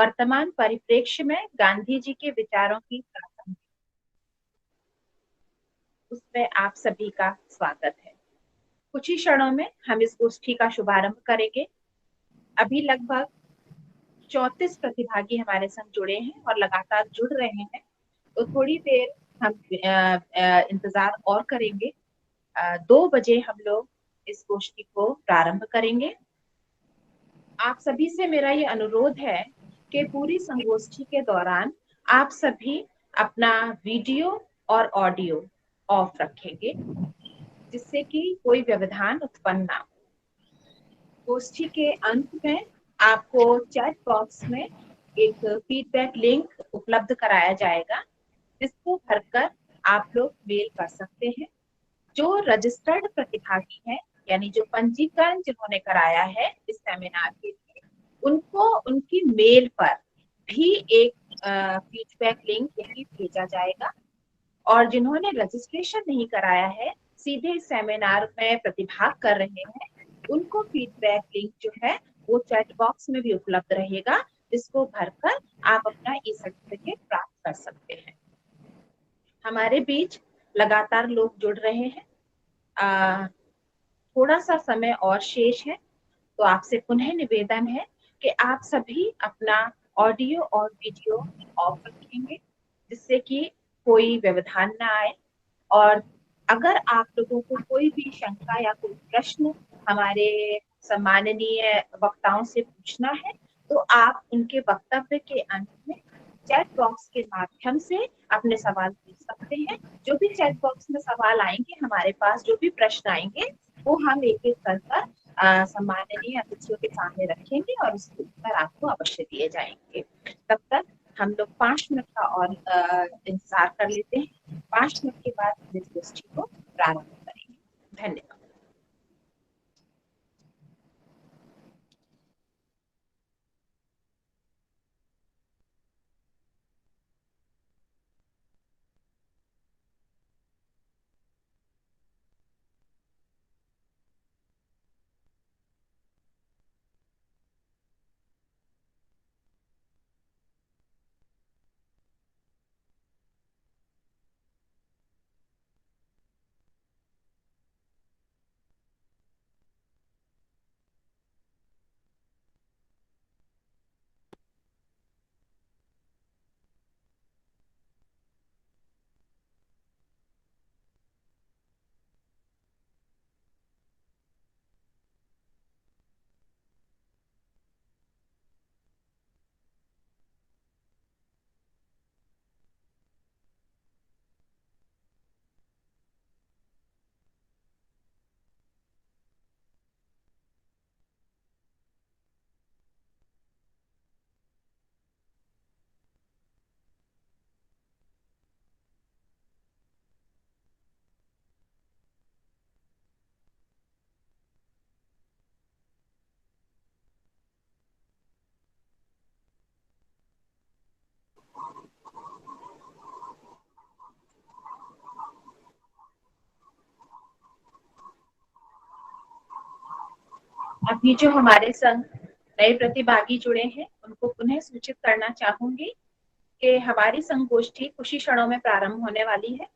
वर्तमान परिप्रेक्ष्य में गांधी जी के विचारों की प्रासंगिकता, उसमें आप सभी का स्वागत है। कुछ ही क्षणों में हम इस गोष्ठी का शुभारंभ करेंगे। अभी लगभग 34 प्रतिभागी हमारे संग जुड़े हैं और लगातार जुड़ रहे हैं, तो थोड़ी देर हम इंतजार और करेंगे। 2 बजे हम लोग इस गोष्ठी को प्रारंभ करेंगे। आप सभी से मेरा ये अनुरोध है कि पूरी संगोष्ठी के दौरान आप सभी अपना वीडियो और ऑडियो ऑफ रखेंगे, जिससे कि कोई व्यवधान उत्पन्न ना हो। गोष्ठी के अंत में आपको चैट बॉक्स में एक फीडबैक लिंक उपलब्ध कराया जाएगा, जिसको भरकर आप लोग मेल कर सकते हैं। जो रजिस्टर्ड प्रतिभागी हैं, यानी जो पंजीकरण जिन्होंने कराया है इस सेमिनार के लिए, उनको उनकी मेल पर भी एक फीडबैक लिंक यही भेजा जाएगा। और जिन्होंने रजिस्ट्रेशन नहीं कराया है, सीधे सेमिनार में प्रतिभाग कर रहे हैं, उनको फीडबैक लिंक जो है वो चैट बॉक्स में भी उपलब्ध रहेगा, जिसको भरकर आप अपना ई सर्टिफिकेट प्राप्त कर सकते हैं। हमारे बीच लगातार लोग जुड़ रहे हैं। थोड़ा सा समय और शेष है, तो आपसे पुनः निवेदन है कि आप सभी अपना ऑडियो और वीडियो ऑफ रखेंगे, जिससे कि कोई व्यवधान ना आए। और अगर आप लोगों को कोई भी शंका या कोई प्रश्न हमारे सम्माननीय वक्ताओं से पूछना है, तो आप उनके वक्तव्य के अंत में चैट बॉक्स के माध्यम से अपने सवाल पूछ सकते हैं। जो भी चैट बॉक्स में सवाल आएंगे, हमारे पास जो भी प्रश्न आएंगे, वो हम एक एक कर सम्माननीय अतिथियों के सामने रखेंगे और उसके उत्तर आपको अवश्य दिए जाएंगे। तब तक हम लोग 5 मिनट का और इंतजार कर लेते हैं। 5 मिनट के बाद हम इस गोष्ठी को प्रारंभ करेंगे। धन्यवाद। अभी जो हमारे संग नए प्रतिभागी जुड़े हैं, उनको पुनः सूचित करना चाहूंगी कि हमारी संगोष्ठी कुछ ही क्षणों में प्रारंभ होने वाली है।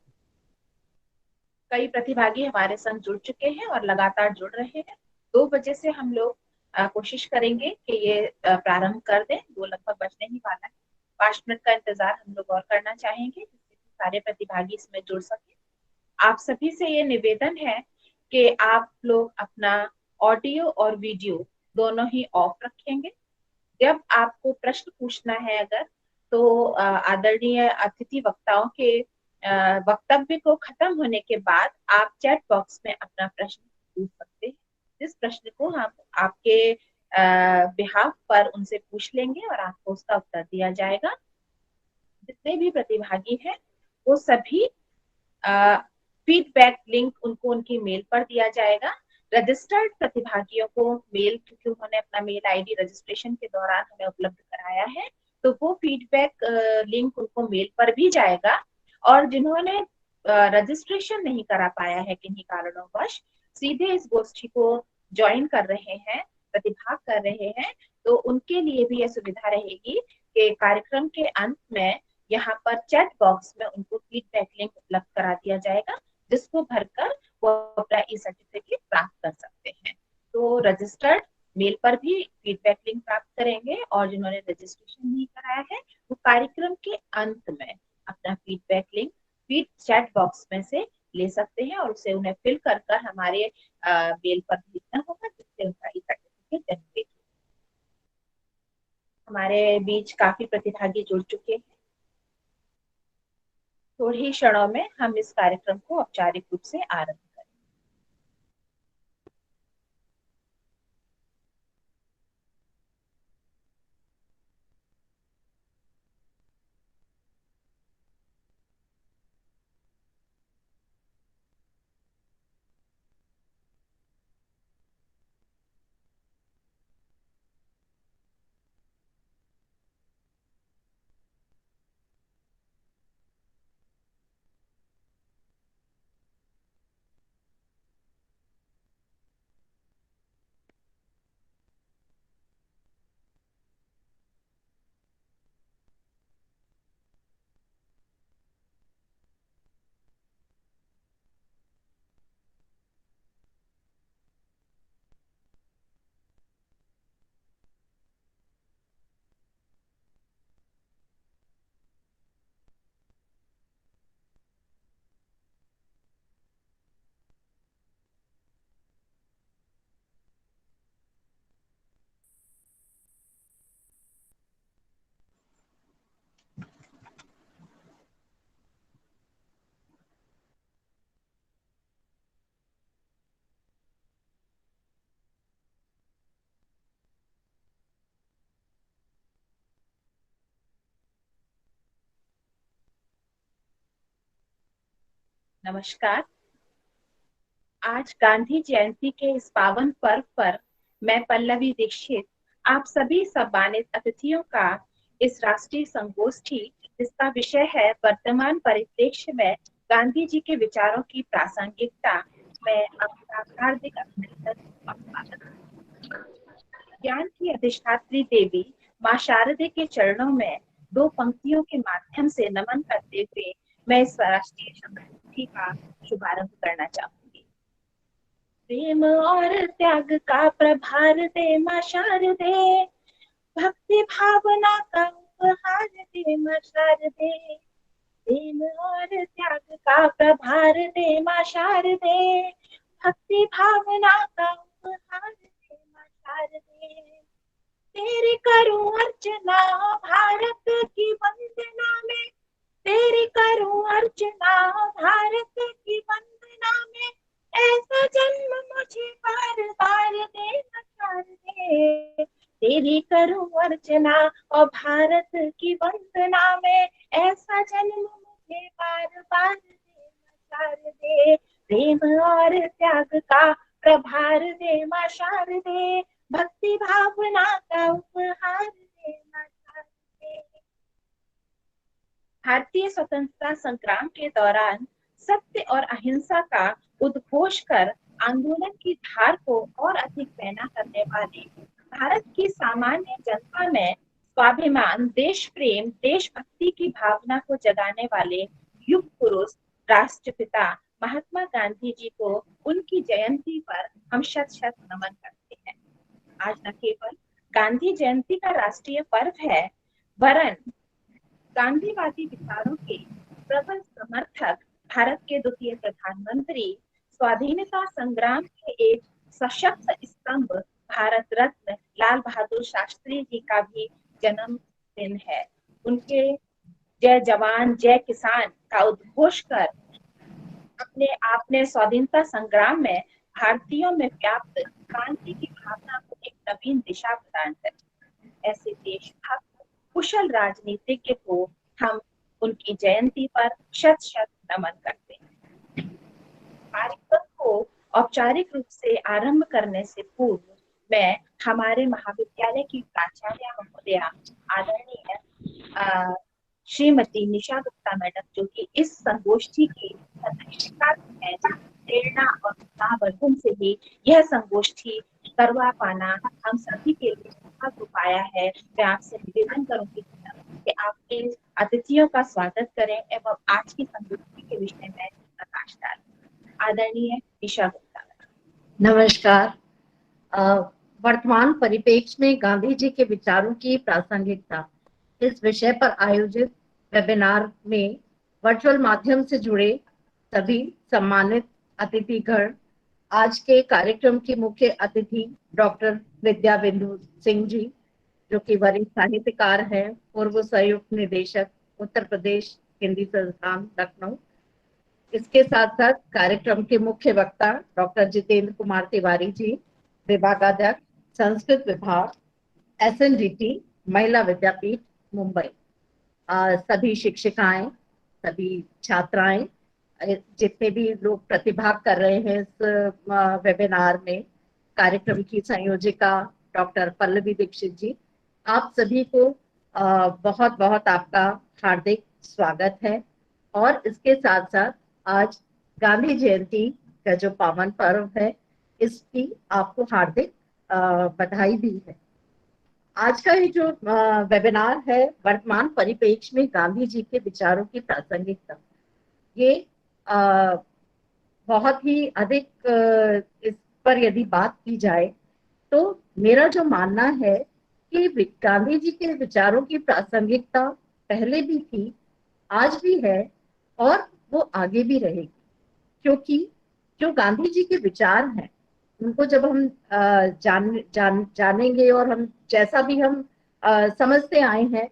कई प्रतिभागी हमारे संग जुड़ चुके हैं और लगातार जुड़ रहे हैं। 2 बजे से हम लोग कोशिश करेंगे कि ये प्रारंभ कर दें। 2 लगभग बजने ही वाला है। 5 मिनट का इंतजार हम लोग और करना चाहेंगे, जिससे कि सारे प्रतिभागी इसमें जुड़ सके। आप सभी से ये निवेदन है कि आप लोग अपना ऑडियो और वीडियो दोनों ही ऑफ रखेंगे। जब आपको प्रश्न पूछना है अगर, तो आदरणीय अतिथि वक्ताओं के वक्तव्य को खत्म होने के बाद आप चैट बॉक्स में अपना प्रश्न पूछ सकते हैं। जिस प्रश्न को हम आपके बिहाफ पर उनसे पूछ लेंगे और आपको उसका उत्तर दिया जाएगा। जितने भी प्रतिभागी हैं, वो सभी फीडबैक लिंक उनको उनकी मेल पर दिया जाएगा। रजिस्टर्ड प्रतिभागियों को मेल, क्योंकि उन्होंने अपना मेल आईडी रजिस्ट्रेशन के दौरान हमें उपलब्ध कराया है, तो वो फीडबैक लिंक उनको मेल पर भी जाएगा। और जिन्होंने रजिस्ट्रेशन नहीं करा पाया है किन्हीं कारणोंवश, सीधे इस गोष्ठी को ज्वाइन कर रहे हैं प्रतिभाग कर रहे हैं तो उनके लिए भी यह सुविधा रहेगी कि कार्यक्रम के अंत में यहाँ पर चैट बॉक्स में उनको फीडबैक लिंक उपलब्ध करा दिया जाएगा, जिसको भरकर वो अपना ई सर्टिफिकेट प्राप्त कर सकते हैं। तो रजिस्टर्ड मेल पर भी फीडबैक लिंक प्राप्त करेंगे और जिन्होंने रजिस्ट्रेशन नहीं कराया है वो कार्यक्रम के अंत में अपना feedback link feed chat box में से ले सकते हैं और उसे उन्हें फिल कर कर हमारे मेल पर भेजना होगा, जिससे उनका ई सर्टिफिकेट जनरेट हो। हमारे बीच काफी प्रतिभागी जुड़ चुके हैं। थोड़े ही क्षणों में हम इस कार्यक्रम को औपचारिक रूप से आरंभ करें। नमस्कार। आज गांधी जयंती के इस पावन पर्व पर मैं पल्लवी दीक्षित आप सभी सम्मानित अतिथियों का इस राष्ट्रीय संगोष्ठी, जिसका विषय है वर्तमान परिप्रेक्ष्य में गांधी जी के विचारों की प्रासंगिकता, में आपका हार्दिक अभिनंदन और स्वागत। ज्ञान की अधिष्ठात्री देवी माँ शारदे के चरणों में दो पंक्तियों के माध्यम से नमन करते हुए मैं इस राष्ट्रीय संगोष्ठी का शुभारंभ करना चाहूंगी। प्रेम और त्याग का प्रभार दे माँ शारदे, भक्ति भावना का उपहार दे माँ शारदे। प्रेम और त्याग का प्रभार दे माँ शारदे, भक्ति भावना का उपहार दे माँ शारदे। तेरी करूं अर्चना भारत की वंदना में, तेरी करूं अर्चना भारत की वंदना में, ऐसा जन्म मुझे बार बार दे नकार दे। तेरी करूं अर्चना और भारत की वंदना में, ऐसा जन्म मुझे बार बार दे नकार दे। प्रेम और त्याग का प्रभार दे माँ शारदे, भक्ति भावना का उपहार दे माँ शारदे। भारतीय स्वतंत्रता संग्राम के दौरान सत्य और अहिंसा का उद्घोष कर आंदोलन की धार को और अधिक पैना करने वाले भारत की सामान्य जनता में स्वाभिमान, देश प्रेम, देशभक्ति की भावना को जगाने वाले युग पुरुष राष्ट्रपिता महात्मा गांधी जी को उनकी जयंती पर हम शत शत नमन करते हैं। आज न केवल गांधी जयंती का राष्ट्रीय पर्व है, वरन गांधीवादी विचारों के प्रबल समर्थक, भारत के द्वितीय प्रधानमंत्री, स्वाधीनता संग्राम के एक सशक्त स्तंभ, भारत रत्न लाल बहादुर शास्त्री जी का भी जन्मदिन है। उनके जय जवान जय किसान का उद्घोष कर अपने आपने स्वाधीनता संग्राम में भारतीयों में व्याप्त क्रांति की भावना को एक नवीन दिशा प्रदान करी। ऐसे देशभक्त कुशल राजनीतिज्ञ को हम उनकी जयंती पर शत शत नमन करते हैं। कार्यक्रम को औपचारिक रूप से आरंभ करने से पूर्व मैं हमारे महाविद्यालय की प्राचार्य महोदया आदरणीय श्रीमती निशा गुप्ता मैडम, जो कि इस संगोष्ठी की अध्यक्षता है, प्रेरणा और उत्साहवर्धन से ही यह संगोष्ठी करवा पाना हम सभी के लिए बहुत उपाय है। मैं आपसे निवेदन करूंगी कि आप इन अतिथियों का स्वागत करें एवं आज की संस्कृति के विषय में प्रकाश डालें। आदरणीय ईशा गुप्ता। नमस्कार। वर्तमान परिप्रेक्ष्य में गांधी जी के विचारों की प्रासंगिकता इस विषय पर आयोजित वेबिनार में वर्चुअल माध्यम से जुड़े सभी सम्मानित अतिथिगण, आज के कार्यक्रम की मुख्य अतिथि डॉक्टर विद्या बिंदु सिंह जी, जो कि वरिष्ठ साहित्यकार हैं, पूर्व संयुक्त निदेशक उत्तर प्रदेश हिंदी संस्थान लखनऊ। इसके साथ साथ कार्यक्रम के मुख्य वक्ता डॉक्टर जितेंद्र कुमार तिवारी जी, विभागाध्यक्ष संस्कृत विभाग, SNDT महिला विद्यापीठ मुंबई, सभी शिक्षिकाएं, सभी छात्राएं, जितने भी लोग प्रतिभाग कर रहे हैं इस वेबिनार में, कार्यक्रम की संयोजिका डॉक्टर पल्लवी दीक्षित जी, आप सभी को बहुत बहुत आपका हार्दिक स्वागत है। और इसके साथ साथ आज गांधी जयंती का जो पावन पर्व है, इसकी आपको हार्दिक बधाई भी है। आज का ये जो वेबिनार है, वर्तमान परिप्रेक्ष्य में गांधी जी के विचारों की प्रासंगिकता, ये बहुत ही अधिक इस पर यदि बात की जाए तो मेरा जो मानना है कि गांधी जी के विचारों की प्रासंगिकता पहले भी थी, आज भी है और वो आगे भी रहेगी। क्योंकि जो गांधी जी के विचार हैं, उनको जब हम जानेंगे और हम जैसा भी हम समझते आए हैं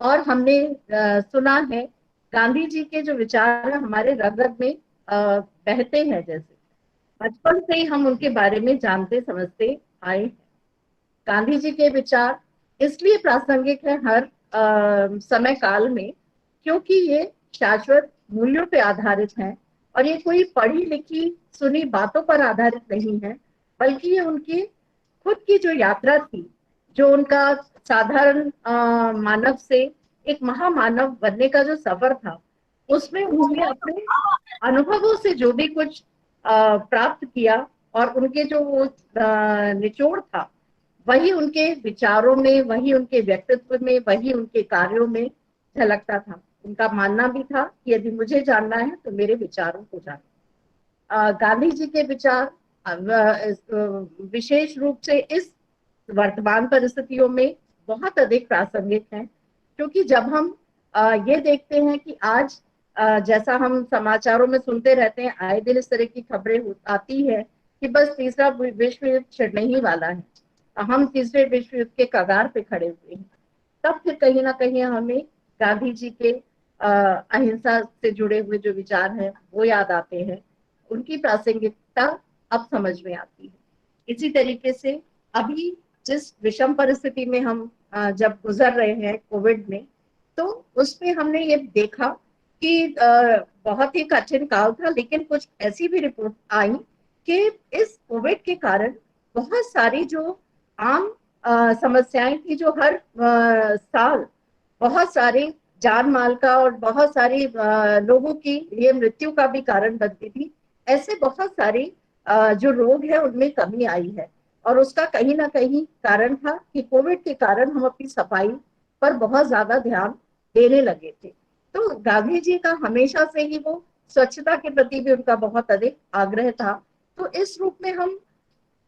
और हमने सुना है, गांधी जी के जो विचार हैं हमारे रग रग में बहते हैं। जैसे बचपन से ही हम उनके बारे में जानते समझते आए हैं। गांधी जी के विचार इसलिए प्रासंगिक है हर समय काल में, क्योंकि ये शाश्वत मूल्यों पे आधारित हैं और ये कोई पढ़ी लिखी सुनी बातों पर आधारित नहीं है, बल्कि ये उनकी खुद की जो यात्रा थी, जो उनका साधारण मानव से एक महामानव बनने का जो सफर था, उसमें उन्होंने अपने अनुभवों से जो भी कुछ प्राप्त किया और उनके जो वो निचोड़ था, वही उनके विचारों में, वही उनके व्यक्तित्व में, वही उनके कार्यों में झलकता था। उनका मानना भी था कि यदि मुझे जानना है तो मेरे विचारों को जानो। गांधी जी के विचार विशेष रूप से इस वर्तमान परिस्थितियों में बहुत अधिक प्रासंगिक हैं, क्योंकि जब हम ये देखते हैं कि आज जैसा हम समाचारों में सुनते रहते हैं, आए दिन इस तरह की खबरें आती है कि बस तीसरा विश्व युद्ध छिड़ने ही वाला है, हम तीसरे विश्व युद्ध के कगार पे खड़े हुए हैं। तब फिर कहीं ना कहीं हमें गांधी जी के अहिंसा से जुड़े हुए जो विचार हैं वो याद आते हैं, उनकी प्रासंगिकता अब समझ में आती है। इसी तरीके से अभी जिस विषम परिस्थिति में हम जब गुजर रहे हैं कोविड में, तो उसमें हमने ये देखा कि बहुत ही कठिन काल था, लेकिन कुछ ऐसी भी रिपोर्ट आई कि इस कोविड के कारण बहुत सारी जो आम समस्याएं थी, जो हर साल बहुत सारी जान माल का और बहुत सारी लोगों की ये मृत्यु का भी कारण बनती थी, ऐसे बहुत सारी जो रोग है उनमें कमी आई है। और उसका कहीं ना कहीं कारण था कि कोविड के कारण हम अपनी सफाई पर बहुत ज्यादा ध्यान देने लगे थे। तो गांधी जी का हमेशा से ही वो स्वच्छता के प्रति भी उनका बहुत अधिक आग्रह था। तो इस रूप में हम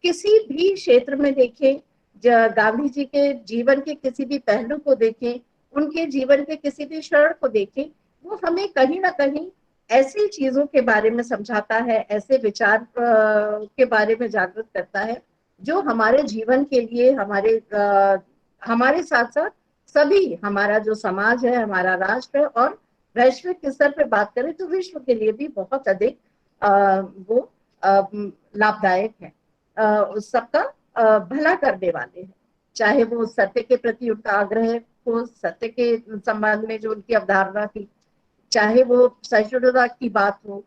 किसी भी क्षेत्र में देखें, गांधी जी के जीवन के किसी भी पहलू को देखें, उनके जीवन के किसी भी क्षण को देखें, वो हमें कहीं ना कहीं ऐसी चीजों के बारे में समझाता है, ऐसे विचार के बारे में जागृत करता है, जो हमारे जीवन के लिए, हमारे साथ साथ सभी, हमारा जो समाज है, हमारा राष्ट्र है, और वैश्विक स्तर पर बात करें तो विश्व के लिए भी बहुत अधिक वो लाभदायक है, उस सबका भला करने वाले हैं। चाहे वो सत्य के प्रति उनका आग्रह हो, सत्य के संबंध में जो उनकी अवधारणा थी, चाहे वो सहिष्णुता की बात हो,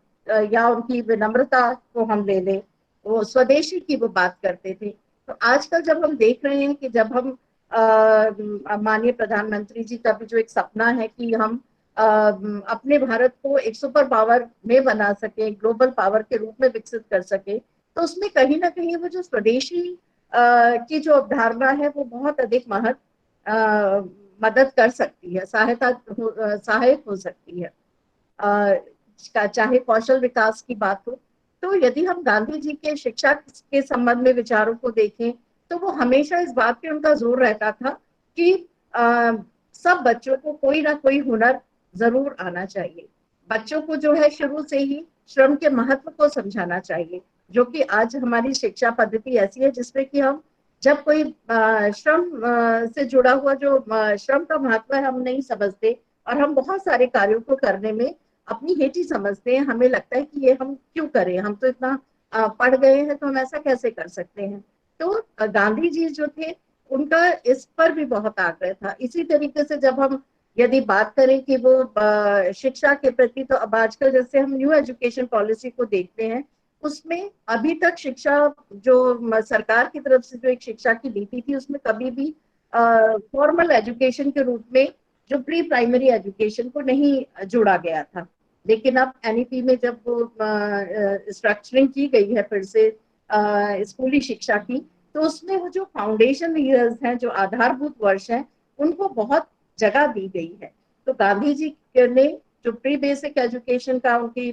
या उनकी विनम्रता को हम ले लें, वो स्वदेशी की वो बात करते थे। तो आजकल जब हम देख रहे हैं कि जब हम माननीय प्रधानमंत्री जी का भी जो एक सपना है कि हम अपने भारत को एक सुपर पावर में बना सके, ग्लोबल पावर के रूप में विकसित कर सके, तो उसमें कहीं ना कहीं वो जो स्वदेशी की जो अवधारणा है वो बहुत अधिक मदद कर सकती है, सहायक हो सकती है। चाहे कौशल विकास की बात हो, तो यदि हम गांधी जी के शिक्षा के संबंध में विचारों को देखें, तो वो हमेशा इस बात पे उनका जोर रहता था कि सब बच्चों को कोई ना कोई हुनर जरूर आना चाहिए। बच्चों को जो है शुरू से ही श्रम के महत्व को समझाना चाहिए, जो कि आज हमारी शिक्षा पद्धति ऐसी है जिसमें कि हम जब कोई श्रम से जुड़ा हुआ जो श्रम का महत्व है हम नहीं समझते, और हम बहुत सारे कार्यों को करने में अपनी हेठी समझते हैं। हमें लगता है कि ये हम क्यों करें, हम तो इतना पढ़ गए हैं तो हम ऐसा कैसे कर सकते हैं। तो गांधी जी जो थे उनका इस पर भी बहुत आग्रह था। इसी तरीके से जब हम यदि बात करें कि वो शिक्षा के प्रति, तो अब आजकल जैसे हम न्यू एजुकेशन पॉलिसी को देखते हैं, उसमें अभी तक शिक्षा जो सरकार की तरफ से जो एक शिक्षा की नीति थी उसमें कभी भी फॉर्मल एजुकेशन के रूप में जो प्री प्राइमरी एजुकेशन को नहीं जोड़ा गया था। लेकिन अब एनईपी में जब वो स्ट्रक्चरिंग की गई है फिर से स्कूली शिक्षा की, तो उसमें वो जो फाउंडेशन ईयर्स हैं, जो आधारभूत वर्ष हैं, उनको बहुत जगह दी गई है। तो गांधी जी ने जो प्री बेसिक एजुकेशन का उनकी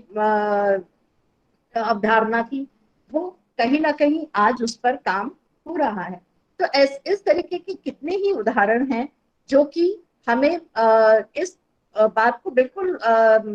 अवधारणा थी, वो कहीं ना कहीं आज उस पर काम हो रहा है। तो इस तरीके के कितने ही उदाहरण हैं जो कि हमें इस बात को बिल्कुल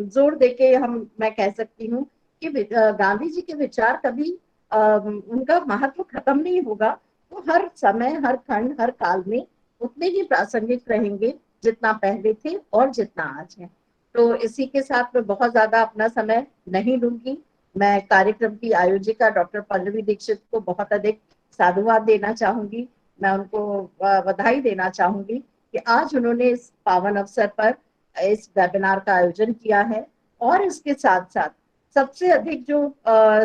जोर देके मैं कह सकती हूँ कि गांधी जी के विचार कभी उनका महत्व खत्म नहीं होगा। वो हर समय, हर खंड, हर काल में उतने ही प्रासंगिक रहेंगे जितना पहले थे और जितना आज है। तो इसी के साथ मैं बहुत ज्यादा अपना समय नहीं लूंगी। मैं कार्यक्रम की आयोजिका डॉक्टर पल्लवी दीक्षित को बहुत अधिक साधुवाद देना चाहूंगी। मैं उनको बधाई देना चाहूंगी कि आज उन्होंने इस पावन अवसर पर इस वेबिनार का आयोजन किया है। और इसके साथ साथ सबसे अधिक जो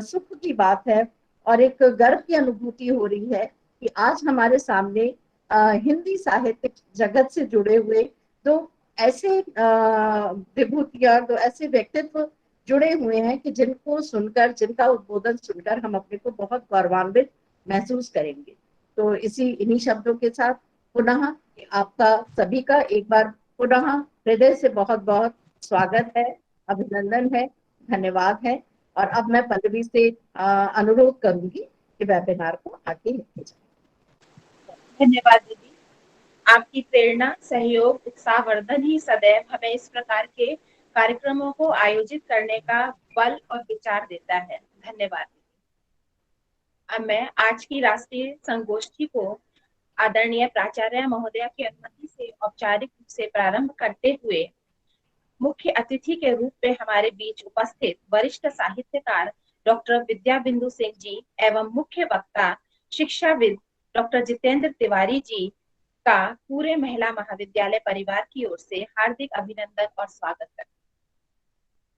सुख की बात है और एक गर्व की अनुभूति हो रही है कि आज हमारे सामने हिंदी साहित्य जगत से जुड़े हुए दो ऐसे विभूतियां, दो ऐसे व्यक्तित्व जुड़े हुए हैं कि जिनको सुनकर, जिनका उद्बोधन सुनकर हम अपने को बहुत गौरवान्वित महसूस करेंगे। तो इन्हीं शब्दों के साथ पुनः आपका सभी का एक बार पुनः हृदय से बहुत बहुत स्वागत है, अभिनंदन है, धन्यवाद है। और अब मैं पल्लवी से अनुरोध करूंगी कि वेबिनार को आगे लेके जाए। धन्यवाद दीदी। आपकी प्रेरणा, सहयोग, उत्साहवर्धन ही सदैव हमें इस प्रकार के कार्यक्रमों को आयोजित करने का बल और विचार देता है। धन्यवाद। अब मैं आज की राष्ट्रीय संगोष्ठी को आदरणीय प्राचार्य महोदया की अनुमति से औपचारिक रूप से प्रारंभ करते हुए मुख्य अतिथि के रूप में हमारे बीच उपस्थित वरिष्ठ साहित्यकार डॉक्टर विद्या बिंदु सिंह जी एवं मुख्य वक्ता शिक्षाविद डॉक्टर जितेंद्र तिवारी जी का पूरे महिला महाविद्यालय परिवार की ओर से हार्दिक अभिनंदन और स्वागत करती हूँ।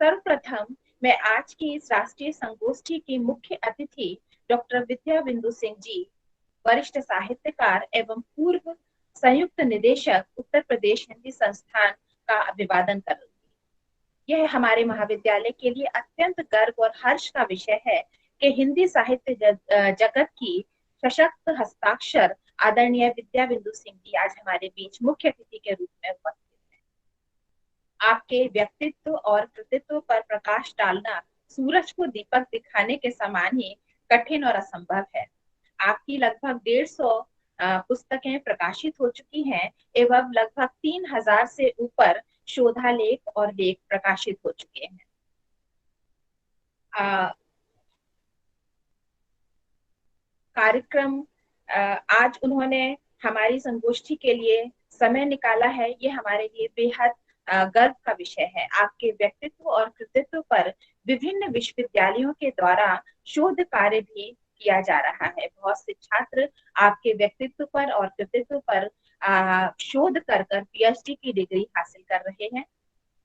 सर्वप्रथम मैं आज की इस राष्ट्रीय संगोष्ठी की मुख्य अतिथि डॉक्टर विद्या बिंदु सिंह जी, वरिष्ठ साहित्यकार एवं पूर्व संयुक्त निदेशक उत्तर प्रदेश हिंदी संस्थान का अभिवादन करूंगी। यह हमारे महाविद्यालय के लिए अत्यंत गर्व और हर्ष का विषय है कि हिंदी साहित्य जगत की सशक्त हस्ताक्षर आदरणीय विद्या बिंदु सिंह जी आज हमारे बीच मुख्य अतिथि के रूप में उपस्थित हैं। आपके व्यक्तित्व और कृतित्व पर प्रकाश डालना सूरज को दीपक दिखाने के समान ही कठिन और असंभव है। आपकी लगभग 150 पुस्तकें प्रकाशित हो चुकी हैं एवं लगभग 3000 से ऊपर शोधालेख और लेख प्रकाशित हो चुके हैं। कार्यक्रम आज उन्होंने हमारी संगोष्ठी के लिए समय निकाला है, ये हमारे लिए बेहद गर्व का विषय है। आपके व्यक्तित्व और कृतित्व पर विभिन्न विश्वविद्यालयों के द्वारा शोध कार्य भी किया जा रहा है। बहुत से छात्र आपके व्यक्तित्व पर और कृतित्व पर शोध कर पीएचडी की डिग्री हासिल कर रहे हैं।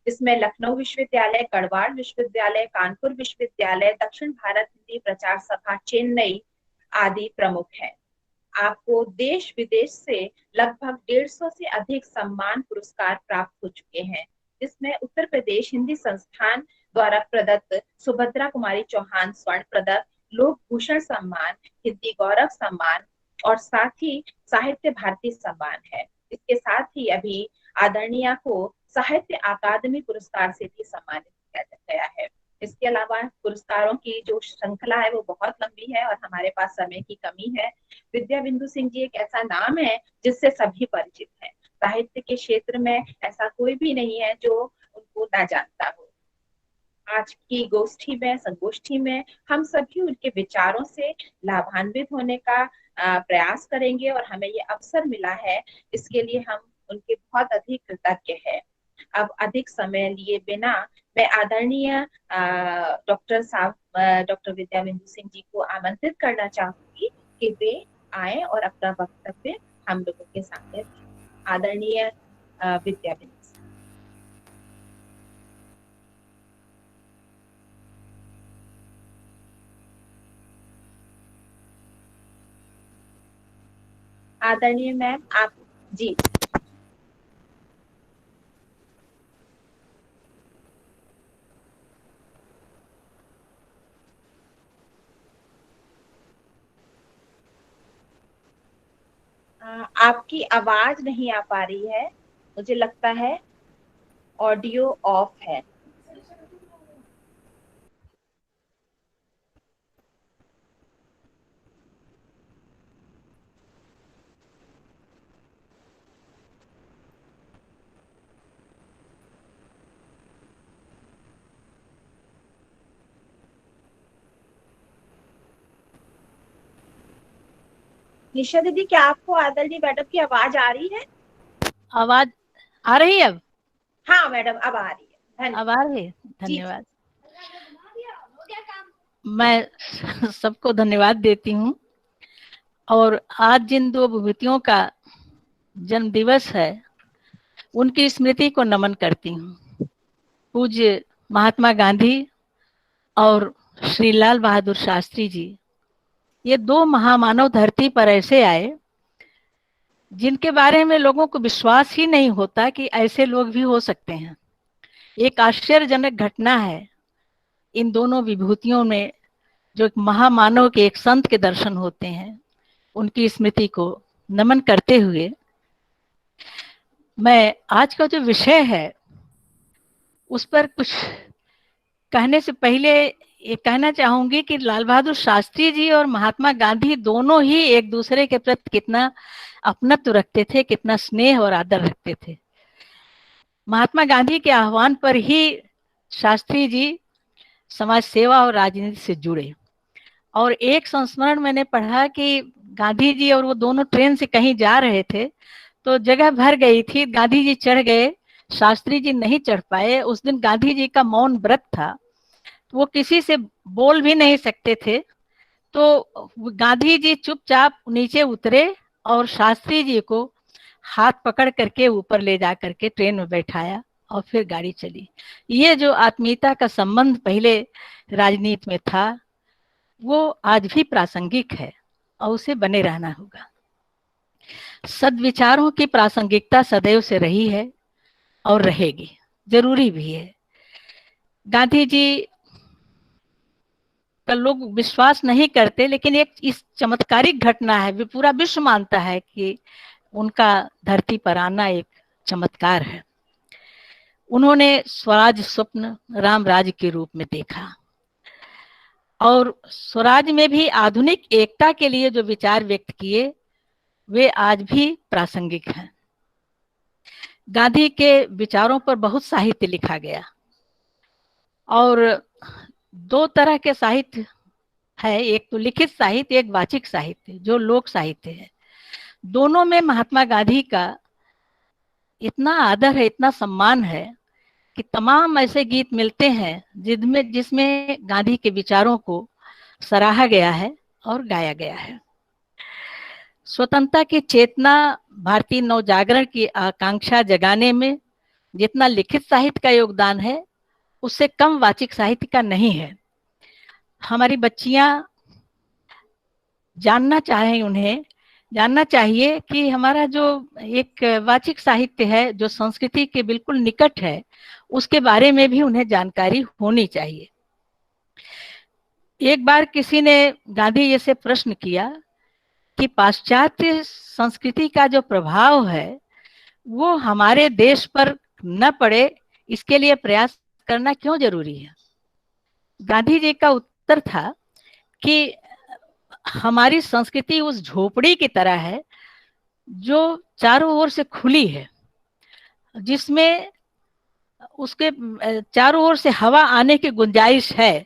इसमें लखनऊ विश्वविद्यालय, गढ़वाल विश्वविद्यालय, कानपुर विश्वविद्यालय, दक्षिण भारत हिंदी प्रचार सभा चेन्नई आदि प्रमुख है। आपको देश विदेश से लगभग 150 से अधिक सम्मान पुरस्कार प्राप्त हो चुके हैं, जिसमें उत्तर प्रदेश हिंदी संस्थान द्वारा प्रदत्त सुभद्रा कुमारी चौहान स्वर्ण पदक, लोक भूषण सम्मान, हिंदी गौरव सम्मान, और साथ ही साहित्य भारती सम्मान है। इसके साथ ही अभी आदरणीय को साहित्य अकादमी पुरस्कार से भी सम्मानित किया गया है। इसके अलावा पुरस्कारों की जो श्रृंखला है वो बहुत लंबी है और हमारे पास समय की कमी है। विद्या बिंदु सिंह जी एक ऐसा नाम है जिससे सभी परिचित हैं। साहित्य के क्षेत्र में ऐसा कोई भी नहीं है जो उनको ना जानता हो। आज की गोष्ठी में, संगोष्ठी में हम सभी उनके विचारों से लाभान्वित होने का प्रयास करेंगे और हमें ये अवसर मिला है, इसके लिए हम उनके बहुत अधिक कृतज्ञ हैं। अब अधिक समय लिए बिना मैं आदरणीय डॉक्टर विद्या बिंदु सिंह जी को आमंत्रित करना चाहूंगी कि वे आए और अपना वक्तव्य हम लोगों के सामने दें। आदरणीय विद्या बिंदु सिंह। आदरणीय मैम, आप जी। आपकी आवाज नहीं आ पा रही है, मुझे लगता है ऑडियो ऑफ है। निशा दीदी, क्या आपको आदरणीय मैडम की आवाज आ रही है? आवाज आ रही है अब? हाँ मैडम, अब आ रही है। अब आ रही है, धन्यवाद। मैं सबको धन्यवाद देती हूँ। और आज जिन दो विभूतियों का जन्म दिवस है उनकी स्मृति को नमन करती हूँ। पूज्य महात्मा गांधी और श्री लाल बहादुर शास्त्री जी, ये दो महामानव धरती पर ऐसे आए जिनके बारे में लोगों को विश्वास ही नहीं होता कि ऐसे लोग भी हो सकते हैं। एक आश्चर्यजनक घटना है इन दोनों विभूतियों में, जो एक महामानव के, एक संत के दर्शन होते हैं। उनकी स्मृति को नमन करते हुए मैं आज का जो विषय है उस पर कुछ कहने से पहले ये कहना चाहूंगी कि लाल बहादुर शास्त्री जी और महात्मा गांधी दोनों ही एक दूसरे के प्रति कितना अपनत्व रखते थे, कितना स्नेह और आदर रखते थे। महात्मा गांधी के आह्वान पर ही शास्त्री जी समाज सेवा और राजनीति से जुड़े। और एक संस्मरण मैंने पढ़ा कि गांधी जी और वो दोनों ट्रेन से कहीं जा रहे थे तो जगह भर गई थी, गांधी जी चढ़ गए, शास्त्री जी नहीं चढ़ पाए। उस दिन गांधी जी का मौन व्रत था, वो किसी से बोल भी नहीं सकते थे। तो गांधी जी चुपचाप नीचे उतरे और शास्त्री जी को हाथ पकड़ करके ऊपर ले जा करके ट्रेन में बैठाया और फिर गाड़ी चली। ये जो आत्मीयता का संबंध पहले राजनीति में था वो आज भी प्रासंगिक है और उसे बने रहना होगा। सद्विचारों की प्रासंगिकता सदैव से रही है और रहेगी, जरूरी भी है। गांधी जी का लोग विश्वास नहीं करते, लेकिन एक इस चमत्कारिक घटना है, पूरा विश्व मानता है कि उनका धरती पर आना एक चमत्कार है। उन्होंने स्वराज स्वप्न राम राज्य के रूप में देखा और स्वराज में भी आधुनिक एकता के लिए जो विचार व्यक्त किए वे आज भी प्रासंगिक हैं। गांधी के विचारों पर बहुत साहित्य लिखा गया और दो तरह के साहित्य है, एक तो लिखित साहित्य, एक वाचिक साहित्य जो लोक साहित्य है। दोनों में महात्मा गांधी का इतना आदर है, इतना सम्मान है कि तमाम ऐसे गीत मिलते हैं जिसमें गांधी के विचारों को सराहा गया है और गाया गया है। स्वतंत्रता की चेतना, भारतीय नवजागरण की आकांक्षा जगाने में जितना लिखित साहित्य का योगदान है उससे कम वाचिक साहित्य का नहीं है। हमारी बच्चियां उन्हें जानना चाहिए कि हमारा जो एक वाचिक साहित्य है जो संस्कृति के बिल्कुल निकट है उसके बारे में भी उन्हें जानकारी होनी चाहिए। एक बार किसी ने गांधी जी से प्रश्न किया कि पाश्चात्य संस्कृति का जो प्रभाव है वो हमारे देश पर न पड़े, इसके लिए प्रयास करना क्यों जरूरी है। गांधी जी का उत्तर था कि हमारी संस्कृति उस झोपड़ी की तरह है जो चारों ओर से खुली है, जिसमें उसके चारों ओर से हवा आने की गुंजाइश है,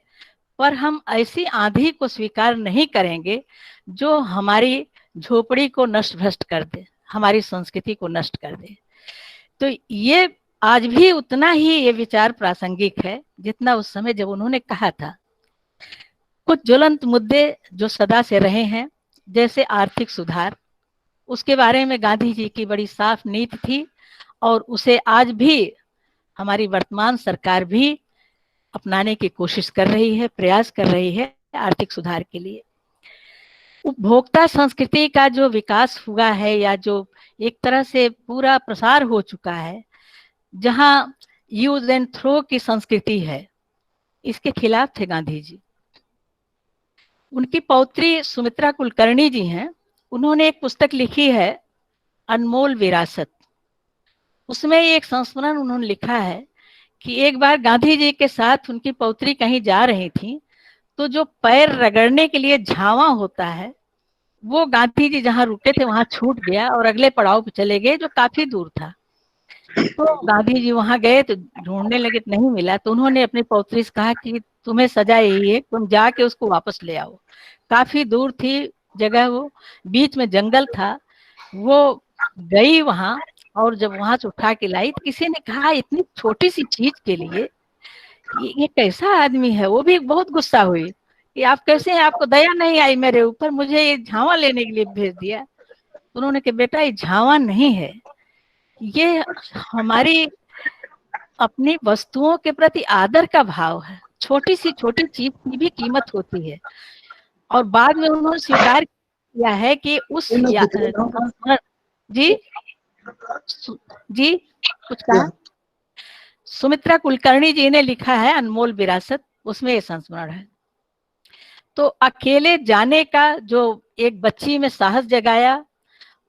पर हम ऐसी आंधी को स्वीकार नहीं करेंगे जो हमारी झोपड़ी को नष्ट भ्रष्ट कर दे, हमारी संस्कृति को नष्ट कर दे। तो ये आज भी उतना ही ये विचार प्रासंगिक है जितना उस समय जब उन्होंने कहा था। कुछ ज्वलंत मुद्दे जो सदा से रहे हैं, जैसे आर्थिक सुधार, उसके बारे में गांधी जी की बड़ी साफ नीति थी और उसे आज भी हमारी वर्तमान सरकार भी अपनाने की कोशिश कर रही है, प्रयास कर रही है आर्थिक सुधार के लिए। उपभोक्ता संस्कृति का जो विकास हुआ है या जो एक तरह से पूरा प्रसार हो चुका है, जहां यूज एंड थ्रो की संस्कृति है, इसके खिलाफ थे गांधी जी। उनकी पौत्री सुमित्रा कुलकर्णी जी हैं, उन्होंने एक पुस्तक लिखी है अनमोल विरासत। उसमें एक संस्मरण उन्होंने लिखा है कि एक बार गांधी जी के साथ उनकी पौत्री कहीं जा रही थी, तो जो पैर रगड़ने के लिए झावा होता है वो गांधी जी जहां रुके थे वहां छूट गया और अगले पड़ाव पे चले गए जो काफी दूर था। तो गांधी जी वहां गए तो ढूंढने लगे तो नहीं मिला, तो उन्होंने अपनी पौत्री से कहा कि तुम्हें सजा यही है, तुम जाके उसको वापस ले आओ। काफी दूर थी जगह, वो बीच में जंगल था। वो गई वहां और जब वहां से उठा के लाई तो किसी ने कहा इतनी छोटी सी चीज के लिए ये कैसा आदमी है। वो भी बहुत गुस्सा हुई कि आप कैसे हैं, आपको दया नहीं आई मेरे ऊपर, मुझे ये झावा लेने के लिए भेज दिया। उन्होंने कहा बेटा ये झावा नहीं है, ये हमारी अपनी वस्तुओं के प्रति आदर का भाव है। छोटी चीज की भी कीमत होती है। और बाद में उन्होंने स्वीकार किया है कि उस जी जी कुछ कहा। सुमित्रा कुलकर्णी जी ने लिखा है अनमोल विरासत, उसमें ये संस्मरण है। तो अकेले जाने का जो एक बच्ची में साहस जगाया,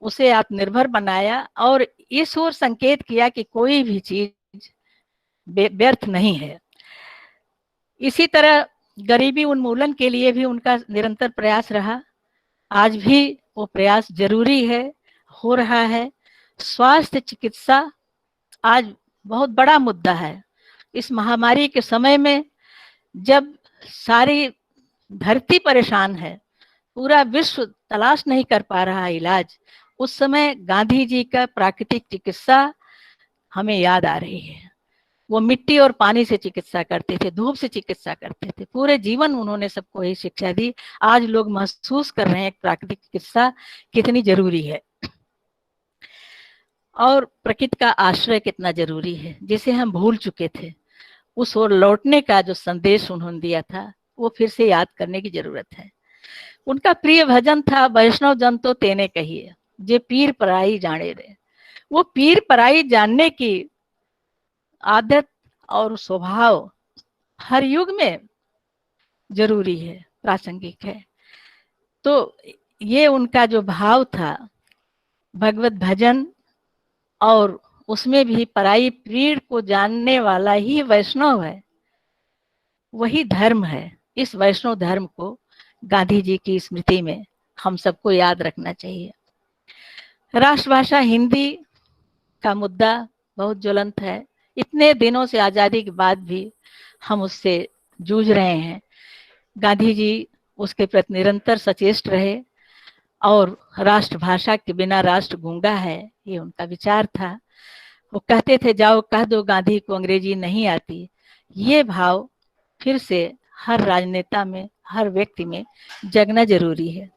उसे आत्मनिर्भर बनाया और इस ओर संकेत किया कि कोई भी चीज व्यर्थ नहीं है। इसी तरह गरीबी उन्मूलन के लिए भी उनका निरंतर प्रयास रहा। आज भी वो प्रयास जरूरी है, हो रहा है। स्वास्थ्य चिकित्सा आज बहुत बड़ा मुद्दा है। इस महामारी के समय में जब सारी धरती परेशान है, पूरा विश्व तलाश नहीं कर पा रहा इलाज, उस समय गांधी जी का प्राकृतिक चिकित्सा हमें याद आ रही है। वो मिट्टी और पानी से चिकित्सा करते थे, धूप से चिकित्सा करते थे। पूरे जीवन उन्होंने सबको यही शिक्षा दी। आज लोग महसूस कर रहे हैं प्राकृतिक चिकित्सा कितनी जरूरी है और प्रकृति का आश्रय कितना जरूरी है, जिसे हम भूल चुके थे। उस ओर लौटने का जो संदेश उन्होंने दिया था वो फिर से याद करने की जरूरत है। उनका प्रिय भजन था वैष्णव जन तो तेने कहिए, जे पीर पराई जाने रे। वो पीर पराई जानने की आदत और स्वभाव हर युग में जरूरी है, प्रासंगिक है। तो ये उनका जो भाव था भगवत भजन, और उसमें भी पराई पीर को जानने वाला ही वैष्णव है, वही धर्म है। इस वैष्णव धर्म को गांधी जी की स्मृति में हम सबको याद रखना चाहिए। राष्ट्रभाषा हिंदी का मुद्दा बहुत ज्वलंत है। इतने दिनों से आजादी के बाद भी हम उससे जूझ रहे हैं। गांधी जी उसके प्रति निरंतर सचेष्ट रहे और राष्ट्रभाषा के बिना राष्ट्र गूंगा है, ये उनका विचार था। वो कहते थे जाओ कह दो गांधी को अंग्रेजी नहीं आती। ये भाव फिर से हर राजनेता में, हर व्यक्ति में जगना जरूरी है।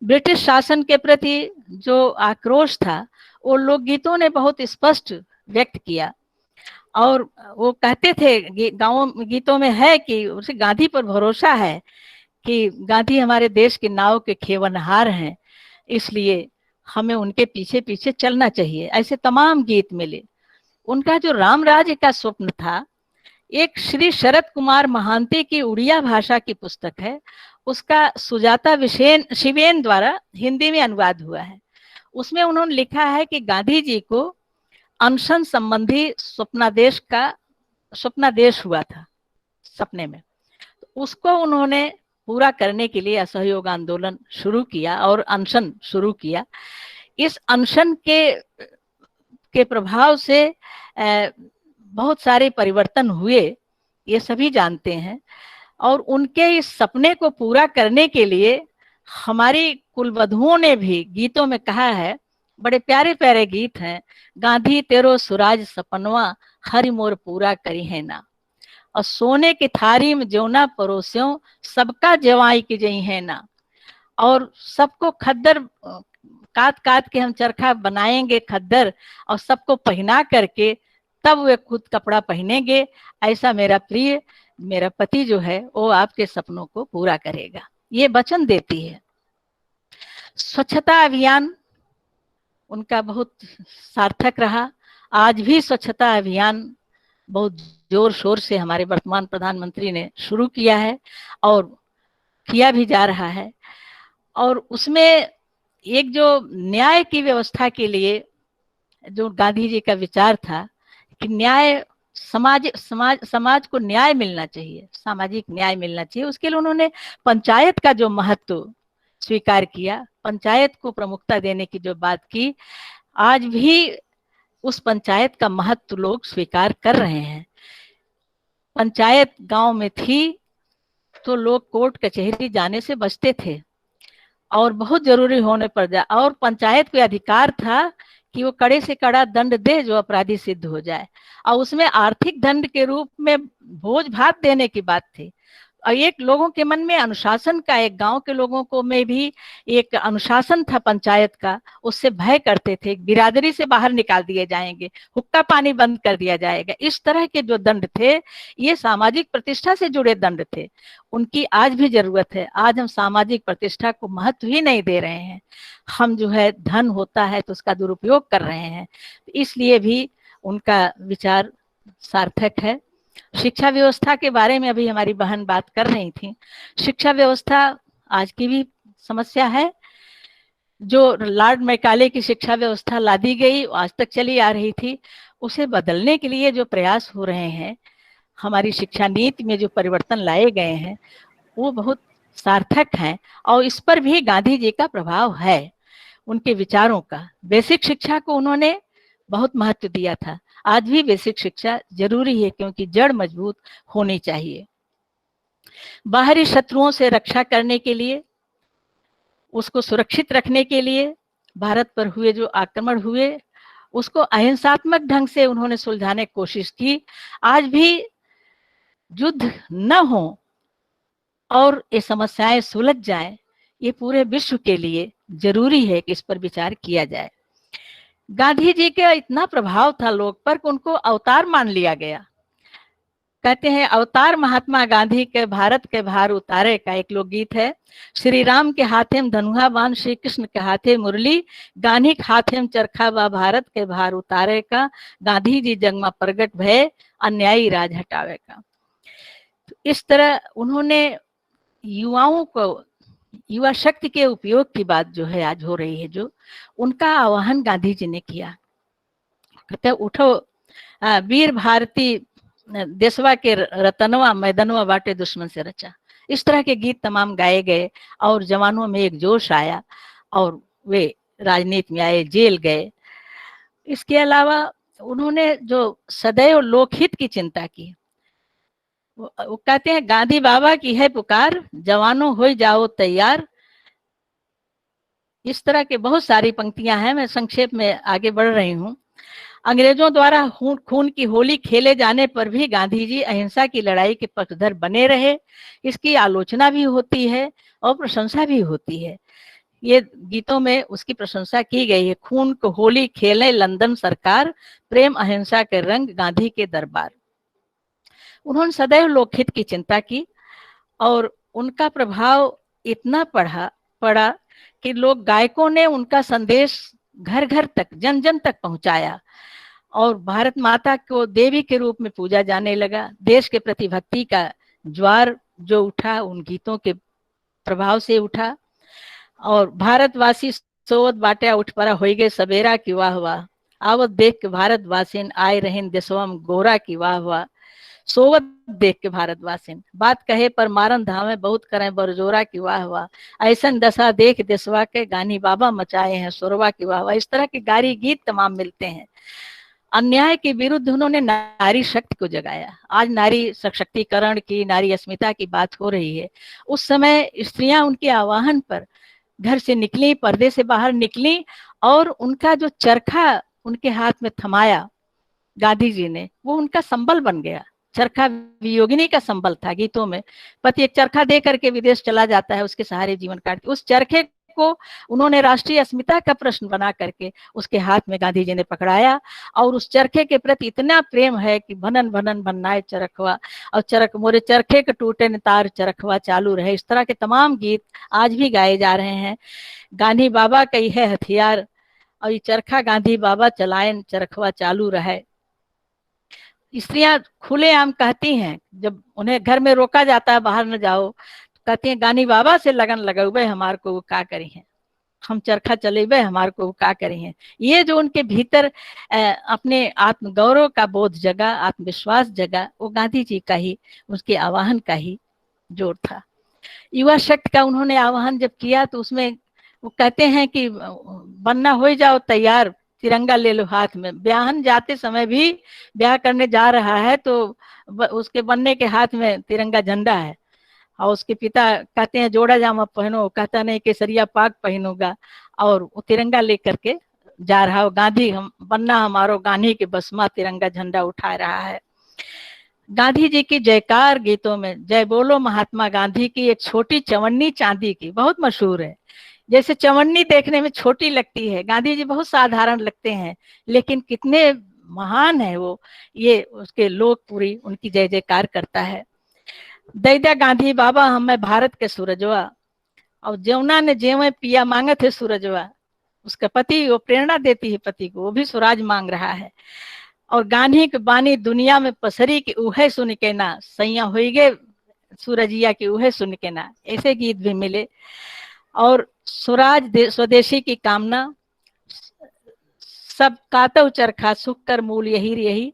ब्रिटिश शासन के प्रति जो आक्रोश था वो लोकगीतों ने बहुत स्पष्ट व्यक्त किया। और वो कहते थे गाँव गीतों में है कि उसे गांधी पर भरोसा है कि गांधी हमारे देश के नाव के खेवनहार हैं, इसलिए हमें उनके पीछे पीछे चलना चाहिए। ऐसे तमाम गीत मिले। उनका जो राम राज्य का स्वप्न था, एक श्री शरद कुमार महांती की उड़िया भाषा की पुस्तक है, उसका सुजाता विशेन शिवेन द्वारा हिंदी में अनुवाद हुआ है। उसमें उन्होंने लिखा है कि गांधी जी को अनशन संबंधी स्वप्नादेश हुआ था सपने में, उसको उन्होंने पूरा करने के लिए असहयोग आंदोलन शुरू किया और अनशन शुरू किया। इस अनशन के प्रभाव से बहुत सारे परिवर्तन हुए, ये सभी जानते हैं। और उनके इस सपने को पूरा करने के लिए हमारी कुलवधुओं ने भी गीतों में कहा है, बड़े प्यारे प्यारे गीत हैं। गांधी तेरो सुराज सपनवा हरि मोर पूरा करी है ना, और सोने की थारी में ज्योना परोस्यों सबका जवाई की जई है ना, और सबको खद्दर काट काट के हम चरखा बनाएंगे खद्दर, और सबको पहना करके तब वे खुद कपड़ा पहनेंगे। ऐसा मेरा पति जो है वो आपके सपनों को पूरा करेगा, ये वचन देती है। स्वच्छता अभियान उनका बहुत सार्थक रहा। आज भी स्वच्छता अभियान बहुत जोर शोर से हमारे वर्तमान प्रधानमंत्री ने शुरू किया है और किया भी जा रहा है। और उसमें एक जो न्याय की व्यवस्था के लिए जो गांधी जी का विचार था कि न्याय समाज को न्याय मिलना चाहिए, सामाजिक न्याय मिलना चाहिए, उसके लिए उन्होंने पंचायत का जो महत्व स्वीकार किया, पंचायत को प्रमुखता देने की जो बात की, आज भी उस पंचायत का महत्व लोग स्वीकार कर रहे हैं। पंचायत गांव में थी तो लोग कोर्ट कचहरी जाने से बचते थे, और बहुत जरूरी होने पर और पंचायत को अधिकार था कि वो कड़े से कड़ा दंड दे जो अपराधी सिद्ध हो जाए, और उसमें आर्थिक दंड के रूप में भोज भात देने की बात थी। और एक लोगों के मन में अनुशासन का, एक गांव के लोगों को में भी एक अनुशासन था पंचायत का, उससे भय करते थे बिरादरी से बाहर निकाल दिए जाएंगे, हुक्का पानी बंद कर दिया जाएगा। इस तरह के जो दंड थे ये सामाजिक प्रतिष्ठा से जुड़े दंड थे, उनकी आज भी जरूरत है। आज हम सामाजिक प्रतिष्ठा को महत्व ही नहीं दे रहे हैं, हम जो है धन होता है तो उसका दुरुपयोग कर रहे हैं, इसलिए भी उनका विचार सार्थक है। शिक्षा व्यवस्था के बारे में अभी हमारी बहन बात कर रही थी। शिक्षा व्यवस्था आज की भी समस्या है। जो लॉर्ड मैकाले की शिक्षा व्यवस्था लादी गई आज तक चली आ रही थी, उसे बदलने के लिए जो प्रयास हो रहे हैं, हमारी शिक्षा नीति में जो परिवर्तन लाए गए हैं वो बहुत सार्थक हैं, और इस पर भी गांधी जी का प्रभाव है, उनके विचारों का। बेसिक शिक्षा को उन्होंने बहुत महत्व दिया था। आज भी बेसिक शिक्षा जरूरी है क्योंकि जड़ मजबूत होनी चाहिए। बाहरी शत्रुओं से रक्षा करने के लिए, उसको सुरक्षित रखने के लिए भारत पर हुए जो आक्रमण हुए उसको अहिंसात्मक ढंग से उन्होंने सुलझाने की कोशिश की। आज भी युद्ध न हो और ये समस्याएं सुलझ जाएं, ये पूरे विश्व के लिए जरूरी है कि इस पर विचार किया जाए। गांधी जी का इतना प्रभाव था लोग पर कि उनको अवतार मान लिया गया। कहते हैं अवतार महात्मा गांधी के भारत के भार उतारे का एक लोकगीत है। श्री राम के हाथे में धनुहा बाण, श्री कृष्ण के हाथे मुरली, गांधी के हाथे में चरखा बा, भारत के भार उतारे का, गांधी जी जग में प्रगट भय, अन्यायी राज हटावे का। तो इस तरह उन्होंने युवाओं को, युवा शक्ति के उपयोग की बात जो है आज हो रही है, जो उनका आह्वान गांधी जी ने किया। कहते उठो वीर भारती देशवा के रतनवा, मैदानवा बाटे दुश्मन से रचा। इस तरह के गीत तमाम गाए गए और जवानों में एक जोश आया और वे राजनीति में आए, जेल गए। इसके अलावा उन्होंने जो सदैव लोकहित की चिंता की, वो कहते हैं गांधी बाबा की है पुकार, जवानों हो जाओ तैयार। इस तरह के बहुत सारी पंक्तियां हैं, मैं संक्षेप में आगे बढ़ रही हूँ। अंग्रेजों द्वारा खून की होली खेले जाने पर भी गांधी जी अहिंसा की लड़ाई के पक्षधर बने रहे। इसकी आलोचना भी होती है और प्रशंसा भी होती है। ये गीतों में उसकी प्रशंसा की गई है। खून को होली खेले लंदन सरकार, प्रेम अहिंसा के रंग गांधी के दरबार। उन्होंने सदैव लोकहित की चिंता की और उनका प्रभाव इतना पड़ा कि लोग गायकों ने उनका संदेश घर घर तक, जन जन तक पहुंचाया और भारत माता को देवी के रूप में पूजा जाने लगा। देश के प्रति भक्ति का ज्वार जो उठा उन गीतों के प्रभाव से उठा। और भारतवासी सोवत बाटा उठ पड़ा हो गए सवेरा की वाह वाह, आवत देख के भारतवासीन आए रहें देशवम गोरा की वाह वाह। सोवत देख के भारतवासीन बात कहे पर मारन धामे बहुत करें बरजोरा की वाह वाह, ऐसन दशा देख देशवा के गानी बाबा मचाए हैं सोरवा की वाह वाह। इस तरह के गारी गीत तमाम मिलते हैं। अन्याय के विरुद्ध उन्होंने नारी शक्ति को जगाया। आज नारी सशक्तिकरण की, नारी अस्मिता की बात हो रही है। उस समय स्त्रियां उनके आह्वान पर घर से निकली, पर्दे से बाहर निकली, और उनका जो चरखा उनके हाथ में थमाया गांधी जी ने, वो उनका संबल बन गया। चरखा वियोगिनी का संबल था। गीतों में पति एक चरखा दे करके विदेश चला जाता है, उसके सहारे जीवन काटती। उस चरखे को उन्होंने राष्ट्रीय अस्मिता का प्रश्न बना करके उसके हाथ में गांधी जी ने पकड़ाया, और उस चरखे के प्रति इतना प्रेम है कि भनन भनन भन्नाए चरखवा, और चरख मोरे चरखे के टूटे न तार चरखवा चालू रहे। इस तरह के तमाम गीत आज भी गाए जा रहे हैं। गांधी बाबा का ही है हथियार, और ये चरखा गांधी बाबा चलाएं चरखवा चालू रहे। स्त्रियां खुलेआम कहती हैं, जब उन्हें घर में रोका जाता है बाहर न जाओ, कहती हैं गानी बाबा से लगन लगौबे हमार को वो का करी हैं, हम चरखा चलेबे हमार को वो का करी हैं। ये जो उनके भीतर अपने आत्मगौरव का बोध जगा, आत्मविश्वास जगा, वो गांधी जी का ही, उसके आह्वान का ही जोर था। युवा शक्ति का उन्होंने आह्वान जब किया तो उसमें वो कहते हैं कि बनना हो जाओ तैयार, तिरंगा ले लो हाथ में। ब्याहन जाते समय भी, ब्याह करने जा रहा है तो उसके बनने के हाथ में तिरंगा झंडा है, और उसके पिता कहते हैं जोड़ा जामा पहनो, कहता नहीं केसरिया पाग पहनूंगा, और वो तिरंगा लेकर के जा रहा हो। गांधी हम बनना हमारो गांधी के बसमा, तिरंगा झंडा उठा रहा है। गांधी जी की जयकार गीतों में जय बोलो महात्मा गांधी की एक छोटी चवन्नी चांदी की बहुत मशहूर है। जैसे चवन्नी देखने में छोटी लगती है, गांधी जी बहुत साधारण लगते हैं, लेकिन कितने महान है वो, ये उसके लोग पूरी उनकी जय जयकार करता है। दैदा गांधी बाबा हमें भारत के सूरजवा, और जमुना ने जेवे पिया मांगे थे सूरजवा, उसका पति, वो प्रेरणा देती है पति को, वो भी स्वराज मांग रहा है। और गांधी की बानी दुनिया में पसरी की उहे सुन के ना, सैया हो गए सूरजिया की उहे सुन के ना, ऐसे गीत भी मिले। और स्वराज स्वदेशी की कामना, सब कातव चरखा सुख कर मूल यही यही।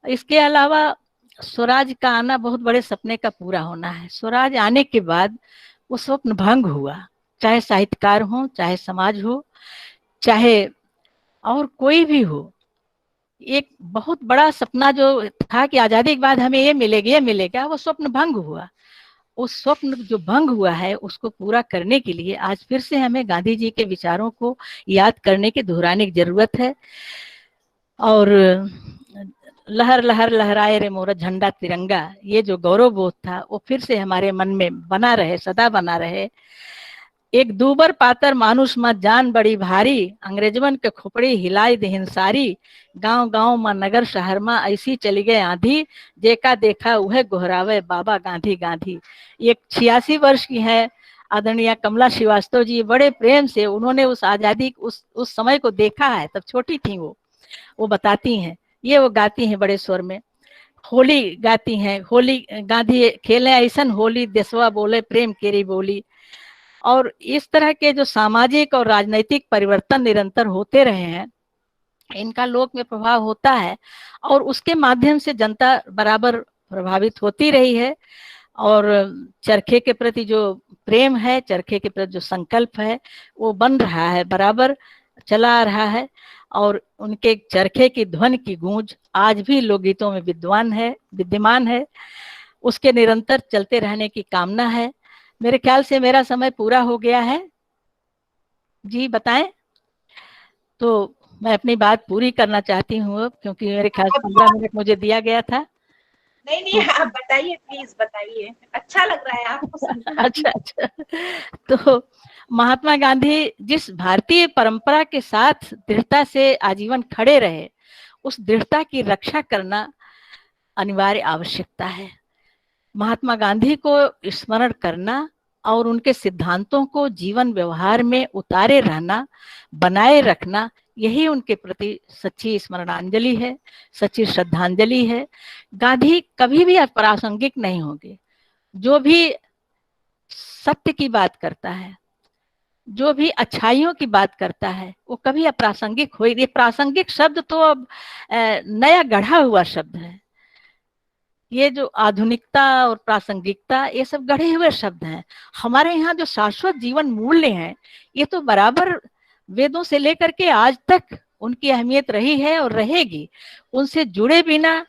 इसके अलावा स्वराज का आना बहुत बड़े सपने का पूरा होना है। स्वराज आने के बाद वो स्वप्न भंग हुआ, चाहे साहित्यकार हो, चाहे समाज हो, चाहे और कोई भी हो। एक बहुत बड़ा सपना जो था कि आजादी के बाद हमें ये मिलेगा, ये मिलेगा, वो स्वप्न भंग हुआ। उस स्वप्न जो भंग हुआ है उसको पूरा करने के लिए आज फिर से हमें गांधी जी के विचारों को याद करने की, दोहराने की जरूरत है। और लहर लहर लहराए रे मोरा झंडा तिरंगा, ये जो गौरव बोध था वो फिर से हमारे मन में बना रहे, सदा बना रहे। एक दूबर पातर मानुष में जान बड़ी भारी, अंग्रेजवन के खोपड़ी हिलाई दे सारी, गांव गांव में नगर शहर में ऐसी चली गए आंधी, जेका देखा वह गोहरावे बाबा गांधी गांधी। एक 86 वर्ष की है आदरणीय कमला श्रीवास्तव जी, बड़े प्रेम से उन्होंने उस आजादी उस समय को देखा है, तब छोटी थी वो बताती हैं, ये वो गाती हैं बड़े स्वर में। होली गाती हैं, होली गांधी खेले ऐसन होली, देशवा बोले प्रेम केरी बोली। और इस तरह के जो सामाजिक और राजनीतिक परिवर्तन निरंतर होते रहे हैं, इनका लोक में प्रभाव होता है, और उसके माध्यम से जनता बराबर प्रभावित होती रही है। और चरखे के प्रति जो प्रेम है, चरखे के प्रति जो संकल्प है, वो बन रहा है, बराबर चला आ रहा है। और उनके चरखे की ध्वनि की गूंज आज भी लोकगीतों में विद्यमान है। उसके निरंतर चलते रहने की कामना है। मेरे ख्याल से मेरा समय पूरा हो गया है। जी बताएं। तो मैं अपनी बात पूरी करना चाहती हूँ, क्योंकि मेरे ख्याल से 15 मिनट मुझे दिया गया था। नहीं आप बताइए, प्लीज बताइए, अच्छा लग रहा है आपको सुनना। अच्छा। तो महात्मा गांधी जिस भारतीय परंपरा के साथ दृढ़ता से आजीवन खड़े रहे, उस दृढ़ता की रक्षा करना अनिवार्य आवश्यकता है। महात्मा गांधी को स्मरण करना और उनके सिद्धांतों को जीवन व्यवहार में उतारे रहना, बनाए रखना, यही उनके प्रति सच्ची स्मरणांजलि है, सच्ची श्रद्धांजलि है। गांधी कभी भी अप्रासंगिक नहीं होंगे। जो भी सत्य की बात करता है, जो भी अच्छाइयों की बात करता है, वो कभी अप्रासंगिक हो। ये प्रासंगिक शब्द तो अब नया गढ़ा हुआ शब्द है। ये जो आधुनिकता और प्रासंगिकता, ये सब गढ़े हुए शब्द हैं। हमारे यहाँ जो शाश्वत जीवन मूल्य हैं, ये तो बराबर वेदों से लेकर के आज तक उनकी अहमियत रही है और रहेगी। उनसे जुड़े बिना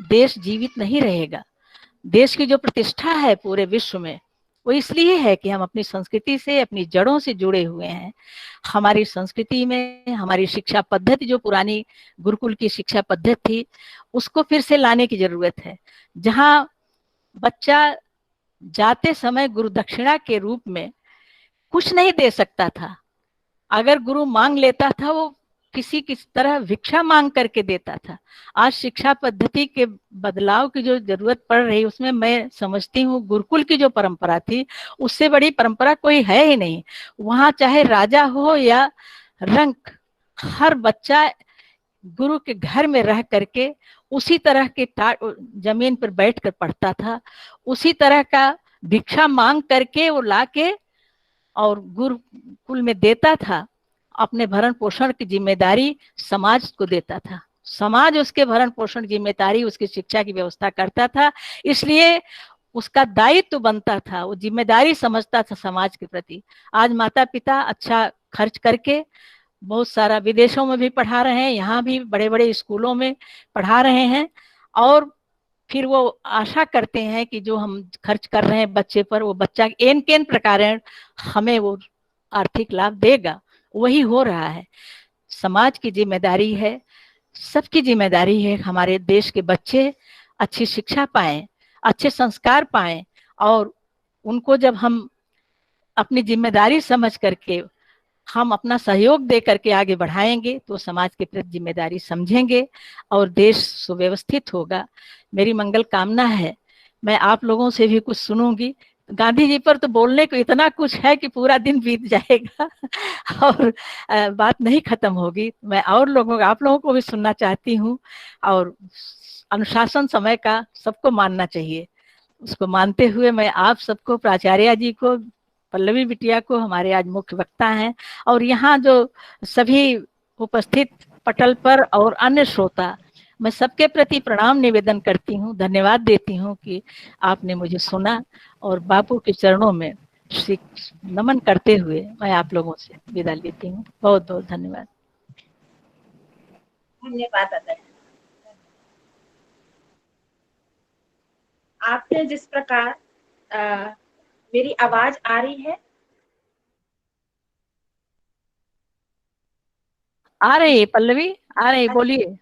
देश जीवित नहीं रहेगा। देश की जो प्रतिष्ठा है पूरे विश्व में, वो इसलिए है कि हम अपनी संस्कृति से, अपनी जड़ों से जुड़े हुए हैं। हमारी संस्कृति में हमारी शिक्षा पद्धति, जो पुरानी गुरुकुल की शिक्षा पद्धति थी, उसको फिर से लाने की जरूरत है। जहां बच्चा जाते समय गुरु दक्षिणा के रूप में कुछ नहीं दे सकता था, अगर गुरु मांग लेता था, वो किसी किस तरह भिक्षा मांग करके देता था। आज शिक्षा पद्धति के बदलाव की जो जरूरत पड़ रही, उसमें मैं समझती हूँ गुरुकुल की जो परंपरा थी, उससे बड़ी परंपरा कोई है ही नहीं। वहां चाहे राजा हो या रंक, हर बच्चा गुरु के घर में रह करके उसी तरह के जमीन पर बैठकर पढ़ता था, उसी तरह का भिक्षा मांग करके वो लाके और गुरुकुल में देता था। अपने भरण पोषण की जिम्मेदारी समाज को देता था, समाज उसके भरण पोषण की जिम्मेदारी, उसकी शिक्षा की व्यवस्था करता था। इसलिए उसका दायित्व बनता था, वो जिम्मेदारी समझता था समाज के प्रति। आज माता पिता अच्छा खर्च करके बहुत सारा विदेशों में भी पढ़ा रहे हैं, यहाँ भी बड़े बड़े स्कूलों में पढ़ा रहे हैं, और फिर वो आशा करते हैं कि जो हम खर्च कर रहे हैं बच्चे पर, वो बच्चा एन केन प्रकार हमें वो आर्थिक लाभ देगा। वही हो रहा है। समाज की जिम्मेदारी है, सबकी जिम्मेदारी है, हमारे देश के बच्चे अच्छी शिक्षा पाएं, अच्छे संस्कार पाएं, और उनको जब हम अपनी जिम्मेदारी समझ करके हम अपना सहयोग दे करके आगे बढ़ाएंगे, तो समाज के प्रति जिम्मेदारी समझेंगे और देश सुव्यवस्थित होगा। मेरी मंगल कामना है। मैं आप लोगों से भी कुछ सुनूंगी। गांधी जी पर तो बोलने को इतना कुछ है कि पूरा दिन बीत जाएगा और बात नहीं खत्म होगी। मैं और लोगों, आप लोगों को भी सुनना चाहती हूँ। और अनुशासन समय का सबको मानना चाहिए। उसको मानते हुए मैं आप सबको, प्राचार्य जी को, पल्लवी बिटिया को, हमारे आज मुख्य वक्ता हैं, और यहाँ जो सभी उपस्थित पटल पर और अन्य श्रोता, मैं सबके प्रति प्रणाम निवेदन करती हूँ, धन्यवाद देती हूँ कि आपने मुझे सुना। और बापू के चरणों में नमन करते हुए मैं आप लोगों से विदा लेती हूँ। बहुत बहुत धन्यवाद। धन्यवाद अदर। आपने जिस प्रकार मेरी आवाज आ रही है? आ रही है पल्लवी, आ रही, बोलिए।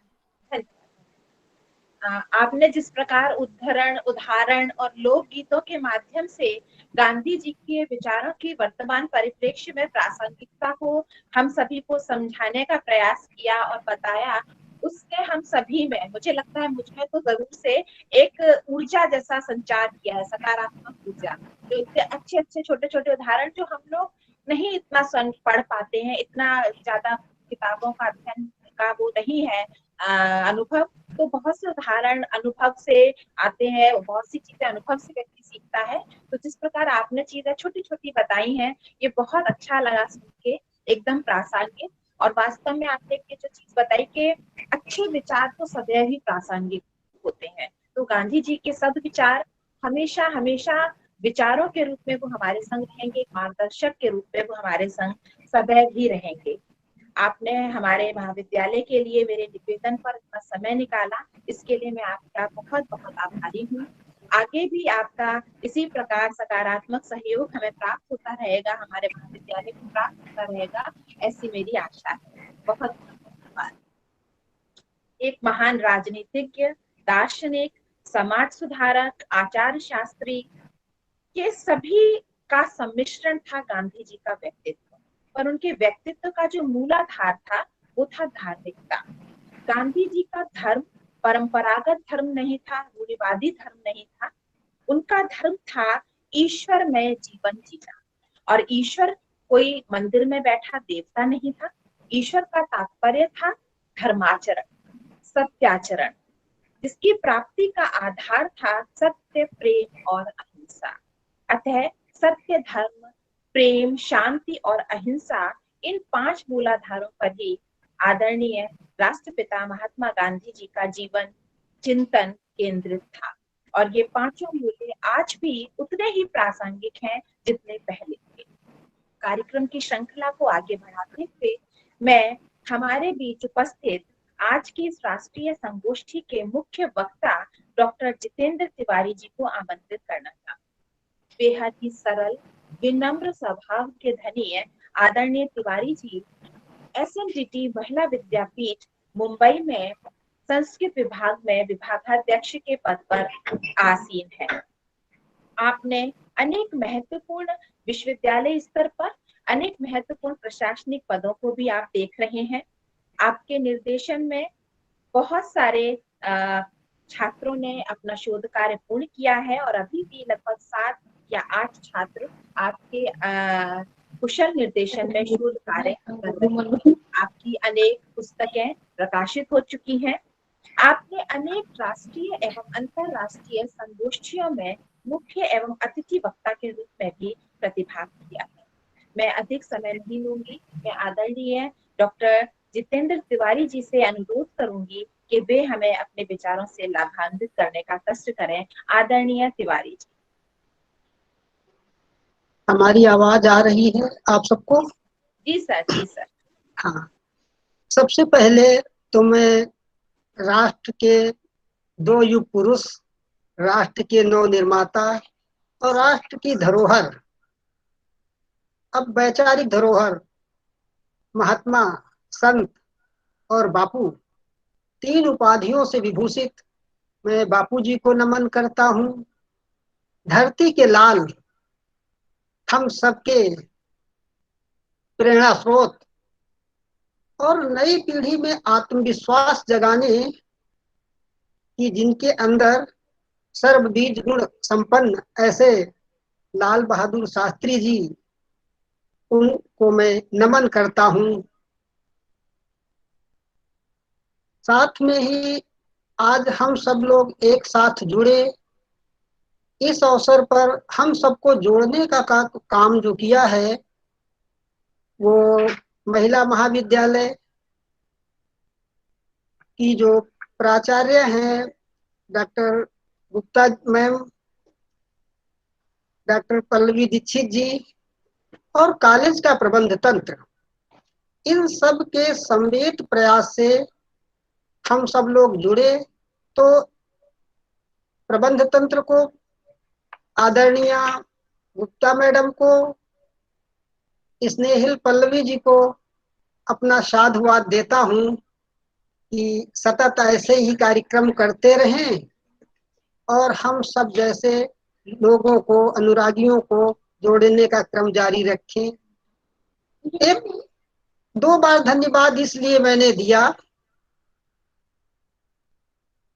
आपने जिस प्रकार उद्धरण, उदाहरण और लोकगीतों के माध्यम से गांधी जी के विचारों की वर्तमान परिप्रेक्ष्य में प्रासंगिकता को हम सभी को समझाने का प्रयास किया और बताया, उसने हम सभी में, मुझे लगता है मुझ में तो जरूर से एक ऊर्जा जैसा संचार किया है, सकारात्मक ऊर्जा। जो इतने अच्छे अच्छे छोटे छोटे उदाहरण जो हम लोग नहीं इतना पढ़ पाते हैं, इतना ज्यादा किताबों का अध्ययन का वो नहीं है अनुभव, तो बहुत से उदाहरण अनुभव से आते हैं, बहुत सी चीजें अनुभव से व्यक्ति सीखता है। तो जिस प्रकार आपने चीजें छोटी छोटी बताई हैं, ये बहुत अच्छा लगा सुन के, एकदम प्रासंगिक। और वास्तव में आपने ये जो चीज बताई कि अच्छे विचार तो सदैव ही प्रासंगिक होते हैं, तो गांधी जी के सद्विचार हमेशा हमेशा विचारों के रूप में वो हमारे संग रहेंगे, मार्गदर्शक के रूप में वो हमारे संग सदैव ही रहेंगे। आपने हमारे महाविद्यालय के लिए मेरे निवेदन पर इतना समय निकाला, इसके लिए मैं आपका बहुत बहुत आभारी हूँ। आगे भी आपका इसी प्रकार सकारात्मक सहयोग हमें प्राप्त होता रहेगा, हमारे महाविद्यालय को प्राप्त होता रहेगा, ऐसी मेरी आशा है। बहुत धन्यवाद। एक महान राजनीतिज्ञ, दार्शनिक, समाज सुधारक, आचार्य शास्त्री, ये सभी का सम्मिश्रण था गांधी जी का व्यक्तित्व। और उनके व्यक्तित्व का जो मूलाधार था वो था धार्मिकता। गांधी जी का धर्म परंपरागत धर्म नहीं था, रूढ़िवादी धर्म नहीं था। उनका धर्म था ईश्वरमय जीवन जीना। और ईश्वर कोई मंदिर में बैठा देवता नहीं था। ईश्वर का तात्पर्य था धर्माचरण, सत्याचरण, जिसकी प्राप्ति का आधार था सत्य, प्रेम और अहिंसा। अतः सत्य, धर्म, प्रेम, शांति और अहिंसा, इन 5 मूलाधारों पर ही आदरणीय राष्ट्रपिता महात्मा गांधी जी का जीवन चिंतन केंद्रित था। और ये 5 मूल्य आज भी उतने ही प्रासंगिक हैं जितने पहले थे। कार्यक्रम की श्रृंखला को आगे बढ़ाते हुए मैं हमारे बीच उपस्थित आज की इस राष्ट्रीय संगोष्ठी के मुख्य वक्ता डॉक्टर जितेंद्र तिवारी जी को आमंत्रित करना चाहूंगी। बेहद ही सरल, विनम्र स्वभाव के धनी आदरणीय तिवारी जी SNDT महिला विद्यापीठ मुंबई में संस्कृत विभाग में विभागाध्यक्ष के पद पर आसीन है। आपने अनेक महत्वपूर्ण विश्वविद्यालय स्तर पर अनेक महत्वपूर्ण प्रशासनिक पदों को भी आप देख रहे हैं। आपके निर्देशन में बहुत सारे छात्रों ने अपना शोध कार्य पूर्ण किया है और अभी भी लगभग 7 या 8 छात्र आपके कुशल निर्देशन में शोध कार्य कर रहे हैं। आपकी अनेक पुस्तकें प्रकाशित हो चुकी हैं। आपने अनेक राष्ट्रीय एवं अंतरराष्ट्रीय संगोष्ठियों में मुख्य एवं अतिथि वक्ता के रूप में भी प्रतिभाग किया है। मैं अधिक समय नहीं लूंगी। मैं आदरणीय डॉक्टर जितेंद्र तिवारी जी से अनुरोध करूंगी कि वे हमें अपने विचारों से लाभान्वित करने का कष्ट करें। आदरणीय तिवारी जी। हमारी आवाज आ रही है आप सबको? जी सर, जी सर। हाँ, सबसे पहले तो मैं राष्ट्र के 2 युग पुरुष, राष्ट्र के नव निर्माता और राष्ट्र की धरोहर, अब वैचारिक धरोहर महात्मा, संत और बापू, 3 उपाधियों से विभूषित मैं बापू जी को नमन करता हूँ। धरती के लाल, हम सबके प्रेरणा स्रोत और नई पीढ़ी में आत्मविश्वास जगाने कि जिनके अंदर सर्वबीज गुण संपन्न ऐसे लाल बहादुर शास्त्री जी, उनको मैं नमन करता हूँ। साथ में ही आज हम सब लोग एक साथ जुड़े, इस अवसर पर हम सबको जोड़ने का काम जो किया है वो महिला महाविद्यालय की जो प्राचार्य हैं doctor Gupta ma'am, doctor Pallavi Dikshit ji और कॉलेज का प्रबंध तंत्र, इन सब के सम्मिलित प्रयास से हम सब लोग जुड़े। तो प्रबंध तंत्र को, आदरणीय गुप्ता मैडम को, स्नेहिल पल्लवी जी को अपना साधुवाद देता हूँ कि सतत ऐसे ही कार्यक्रम करते रहें और हम सब जैसे लोगों को, अनुरागियों को जोड़ने का क्रम जारी रखें। 1-2 बार धन्यवाद इसलिए मैंने दिया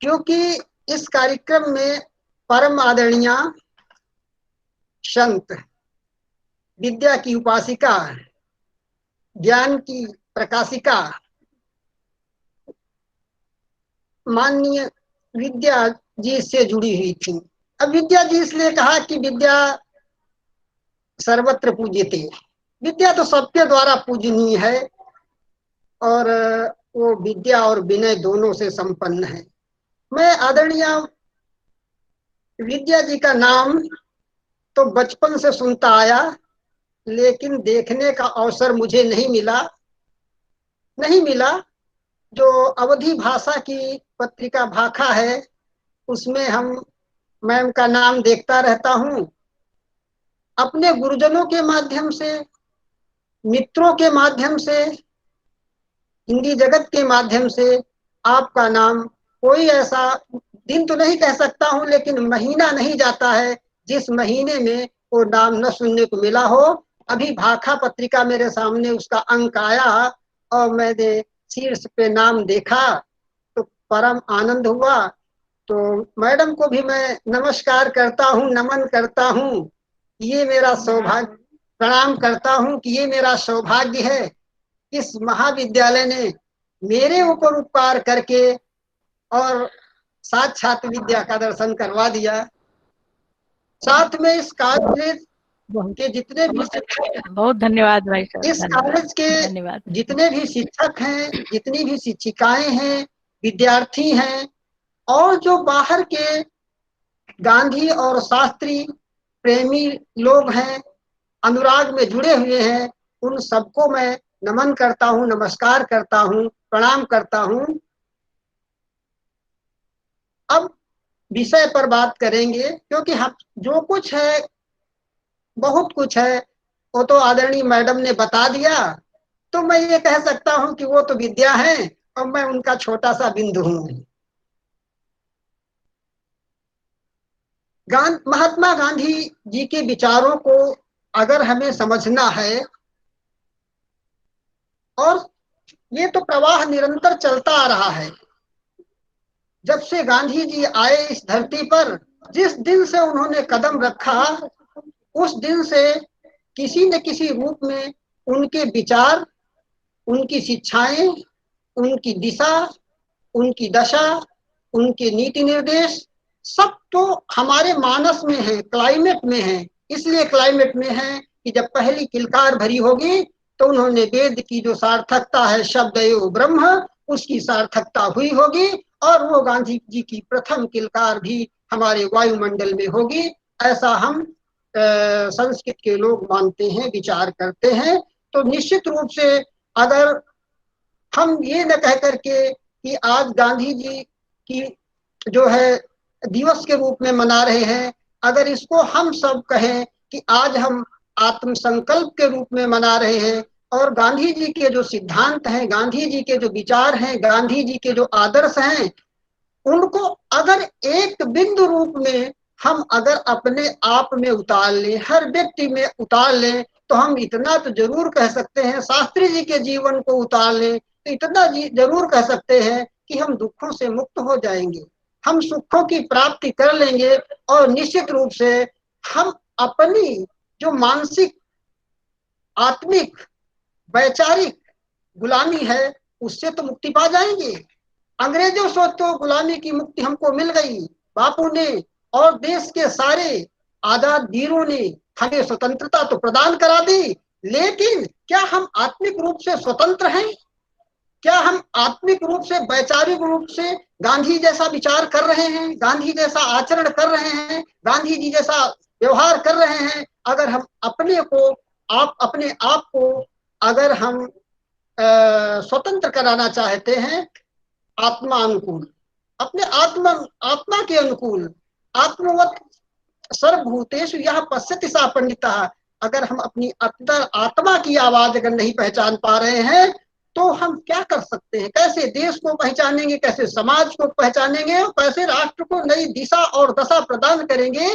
क्योंकि इस कार्यक्रम में परम आदरणीय संत, विद्या की उपासिका, ज्ञान की प्रकाशिका माननीय विद्या जी से जुड़ी हुई थी। अब विद्या जी इसलिए कहा कि विद्या सर्वत्र पूज्यते, विद्या तो सबके द्वारा पूजनीय है और वो विद्या और विनय दोनों से संपन्न है। मैं आदरणीय विद्या जी का नाम तो बचपन से सुनता आया, लेकिन देखने का अवसर मुझे नहीं मिला। जो अवधी भाषा की पत्रिका भाखा है उसमें हम मैम का नाम देखता रहता हूँ। अपने गुरुजनों के माध्यम से, मित्रों के माध्यम से, हिंदी जगत के माध्यम से आपका नाम, कोई ऐसा दिन तो नहीं कह सकता हूँ लेकिन महीना नहीं जाता है जिस महीने में वो नाम न सुनने को मिला हो। अभी भाखा पत्रिका मेरे सामने उसका अंक आया और मैंने शीर्ष पे नाम देखा तो परम आनंद हुआ। तो मैडम को भी मैं नमस्कार करता हूँ, नमन करता हूँ। ये मेरा सौभाग्य, प्रणाम करता हूँ कि ये मेरा सौभाग्य है, इस महाविद्यालय ने मेरे ऊपर उपकार करके और साक्षात विद्या का दर्शन करवा दिया। साथ में इस कॉलेज के जितने भी बहुत धन्यवाद भाई साहब, इस कॉलेज के धन्यवाद। जितने भी शिक्षक हैं, जितनी भी शिक्षिकाएं हैं, विद्यार्थी हैं, और जो बाहर के गांधी और शास्त्री प्रेमी लोग हैं, अनुराग में जुड़े हुए हैं, उन सबको मैं नमन करता हूँ, नमस्कार करता हूँ, प्रणाम करता हूँ। अब विषय पर बात करेंगे, क्योंकि हम जो कुछ है, बहुत कुछ है, वो तो आदरणीय मैडम ने बता दिया। तो मैं ये कह सकता हूं कि वो तो विद्या है और मैं उनका छोटा सा बिंदु हूं। महात्मा गांधी जी के विचारों को अगर हमें समझना है, और ये तो प्रवाह निरंतर चलता आ रहा है, जब से गांधी जी आए इस धरती पर, जिस दिन से उन्होंने कदम रखा, उस दिन से किसी न किसी रूप में उनके विचार, उनकी शिक्षाएं, उनकी दिशा, उनकी दशा, उनके नीति निर्देश सब तो हमारे मानस में है, क्लाइमेट में है। इसलिए क्लाइमेट में है कि जब पहली किलकार भरी होगी तो उन्होंने वेद की जो सार्थकता है, शब्द एवं ब्रह्म, उसकी सार्थकता हुई होगी, और वो गांधी जी की प्रथम किलकार भी हमारे वायुमंडल में होगी। ऐसा हम संस्कृत के लोग मानते हैं, विचार करते हैं। तो निश्चित रूप से अगर हम ये न कह करके कि आज गांधी जी की जो है दिवस के रूप में मना रहे हैं, अगर इसको हम सब कहें कि आज हम आत्मसंकल्प के रूप में मना रहे हैं, और गांधी जी के जो सिद्धांत हैं, गांधी जी के जो विचार हैं, गांधी जी के जो आदर्श हैं, उनको अगर एक बिंदु रूप में हम अगर अपने आप में उतार लें, हर व्यक्ति में उतार लें, तो हम इतना तो जरूर कह सकते हैं, शास्त्री जी के जीवन को उतार लें तो इतना जरूर कह सकते हैं कि हम दुखों से मुक्त हो जाएंगे, हम सुखों की प्राप्ति कर लेंगे, और निश्चित रूप से हम अपनी जो मानसिक, आत्मिक, वैचारिक गुलामी है, उससे तो मुक्ति पा जाएंगे। अंग्रेजों से तो गुलामी की मुक्ति हमको मिल गई, बापू ने और देश के सारे आजाद वीरों ने हमें स्वतंत्रता तो प्रदान करा दी, लेकिन क्या हम आत्मिक रूप से स्वतंत्र हैं? क्या हम आत्मिक रूप से, वैचारिक रूप से गांधी जैसा विचार कर रहे हैं, गांधी जैसा आचरण कर रहे हैं, गांधी जी जैसा व्यवहार कर रहे हैं? अगर हम अपने को, अपने आप को अगर हम स्वतंत्र कराना चाहते हैं, आत्मा अनुकूल, अपने आत्मा के अनुकूल, आत्मवत सर्वभूतेषु यह पश्यति सा पंडितः, अगर हम अपनी अंतर आत्मा की आवाज अगर नहीं पहचान पा रहे हैं, तो हम क्या कर सकते हैं? कैसे देश को पहचानेंगे, कैसे समाज को पहचानेंगे, और कैसे राष्ट्र को नई दिशा और दशा प्रदान करेंगे?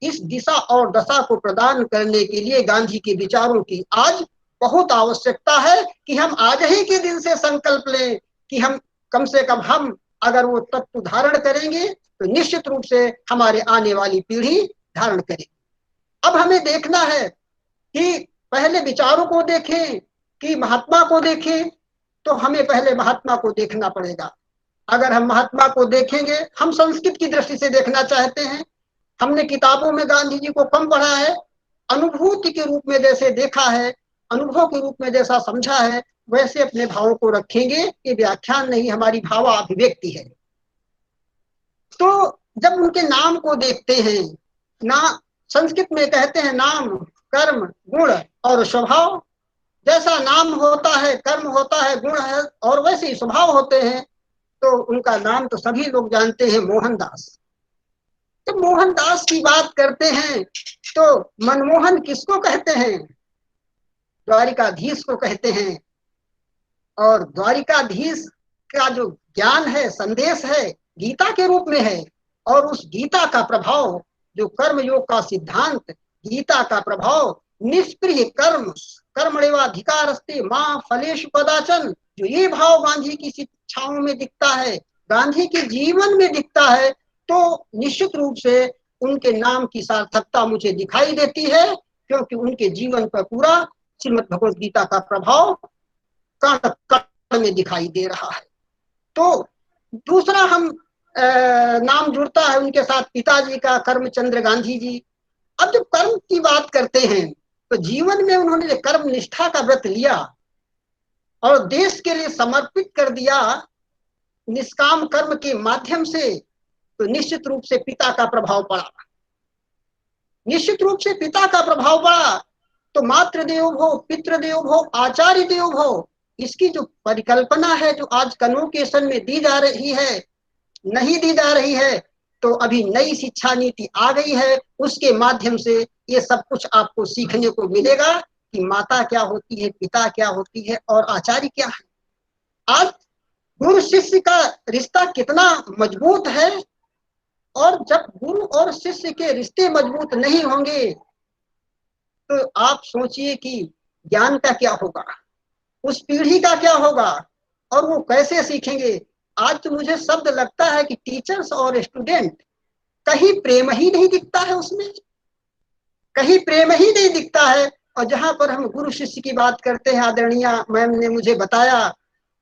इस दिशा और दशा को प्रदान करने के लिए गांधी के विचारों की आज बहुत आवश्यकता है कि हम आज ही के दिन से संकल्प लें कि हम कम से कम हम अगर वो तत्व धारण करेंगे तो निश्चित रूप से हमारे आने वाली पीढ़ी धारण करेगी। अब हमें देखना है कि पहले विचारों को देखें कि महात्मा को देखें, तो हमें पहले महात्मा को देखना पड़ेगा। अगर हम महात्मा को देखेंगे, हम संस्कृत की दृष्टि से देखना चाहते हैं, हमने किताबों में गांधी जी को कम पढ़ा है, अनुभूति के रूप में जैसे देखा है, अनुभव के रूप में जैसा समझा है, वैसे अपने भावों को रखेंगे। ये व्याख्यान नहीं, हमारी भावाभिव्यक्ति है। तो जब उनके नाम को देखते हैं, ना संस्कृत में कहते हैं नाम, कर्म, गुण और स्वभाव। जैसा नाम होता है, कर्म होता है, गुण है, और वैसे ही स्वभाव होते हैं। तो उनका नाम तो सभी लोग जानते हैं, मोहनदास। तो मोहनदास की बात करते हैं तो मनमोहन किसको कहते हैं? द्वारिकाधीश को कहते हैं। और द्वारिकाधीश का जो ज्ञान है, संदेश है, गीता के रूप में है, और उस गीता का प्रभाव, जो कर्म योग का सिद्धांत, गीता का प्रभाव, निष्क्रिय कर्म, कर्मण्येवाधिकारस्ते मा फलेषु कदाचन, जो ये भाव गांधी की शिक्षाओं में दिखता है, गांधी के जीवन में दिखता है, तो निश्चित रूप से उनके नाम की सार्थकता मुझे दिखाई देती है, क्योंकि उनके जीवन पर पूरा श्रीमद् भगवद गीता का प्रभाव कण कण में दिखाई दे रहा है। तो दूसरा हम नाम जुड़ता है उनके साथ पिताजी का, करमचंद गांधी जी। अब जब कर्म की बात करते हैं तो जीवन में उन्होंने कर्म निष्ठा का व्रत लिया और देश के लिए समर्पित कर दिया निष्काम कर्म के माध्यम से, तो निश्चित रूप से पिता का प्रभाव पड़ा, निश्चित रूप से पिता का प्रभाव पड़ा। तो मातृ देवो भव, पितृ देवो भव, आचार्य देवो भव, इसकी जो परिकल्पना है जो आज कन्वोकेशन में दी जा रही है, नहीं दी जा रही है, तो अभी नई शिक्षा नीति आ गई है, उसके माध्यम से ये सब कुछ आपको सीखने को मिलेगा कि माता क्या होती है, पिता क्या होती है और आचार्य क्या है। आज गुरु शिष्य का रिश्ता कितना मजबूत है, और जब गुरु और शिष्य के रिश्ते मजबूत नहीं होंगे तो आप सोचिए कि ज्ञान का क्या होगा, उस पीढ़ी का क्या होगा, और वो कैसे सीखेंगे। आज तो मुझे शब्द लगता है कि टीचर्स और स्टूडेंट, कहीं प्रेम ही नहीं दिखता है उसमें, कहीं प्रेम ही नहीं दिखता है। और जहां पर हम गुरु शिष्य की बात करते हैं, आदरणीय मैम ने मुझे बताया,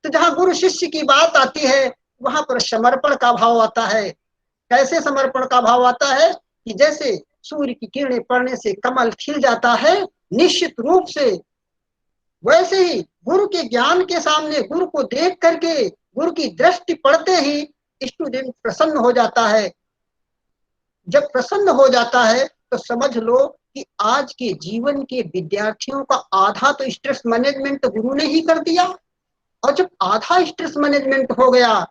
तो जहां गुरु शिष्य की बात आती है वहां पर समर्पण का भाव आता है। कैसे समर्पण का भाव आता है कि जैसे सूर्य की किरणें पड़ने से कमल खिल जाता है, निश्चित रूप से वैसे ही गुरु के ज्ञान के सामने, गुरु को देख करके, गुरु की दृष्टि पड़ते ही स्टूडेंट प्रसन्न हो जाता है। जब प्रसन्न हो जाता है तो समझ लो कि आज के जीवन के विद्यार्थियों का आधा तो स्ट्रेस मैनेजमेंट गुरु ने ही कर दिया, और जब आधा स्ट्रेस मैनेजमेंट हो गया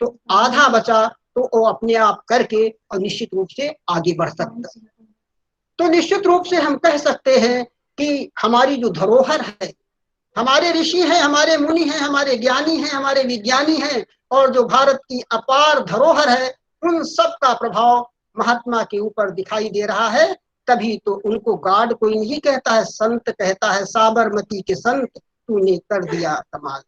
तो आधा बचा तो वो अपने आप करके और निश्चित रूप से आगे बढ़ सकता है। तो निश्चित रूप से हम कह सकते हैं कि हमारी जो धरोहर है, हमारे ऋषि हैं, हमारे मुनि हैं, हमारे ज्ञानी हैं, हमारे विज्ञानी हैं, और जो भारत की अपार धरोहर है, उन सब का प्रभाव महात्मा के ऊपर दिखाई दे रहा है। तभी तो उनको गॉड कोई नहीं कहता है, संत कहता है। साबरमती के संत तूने कर दिया कमाल।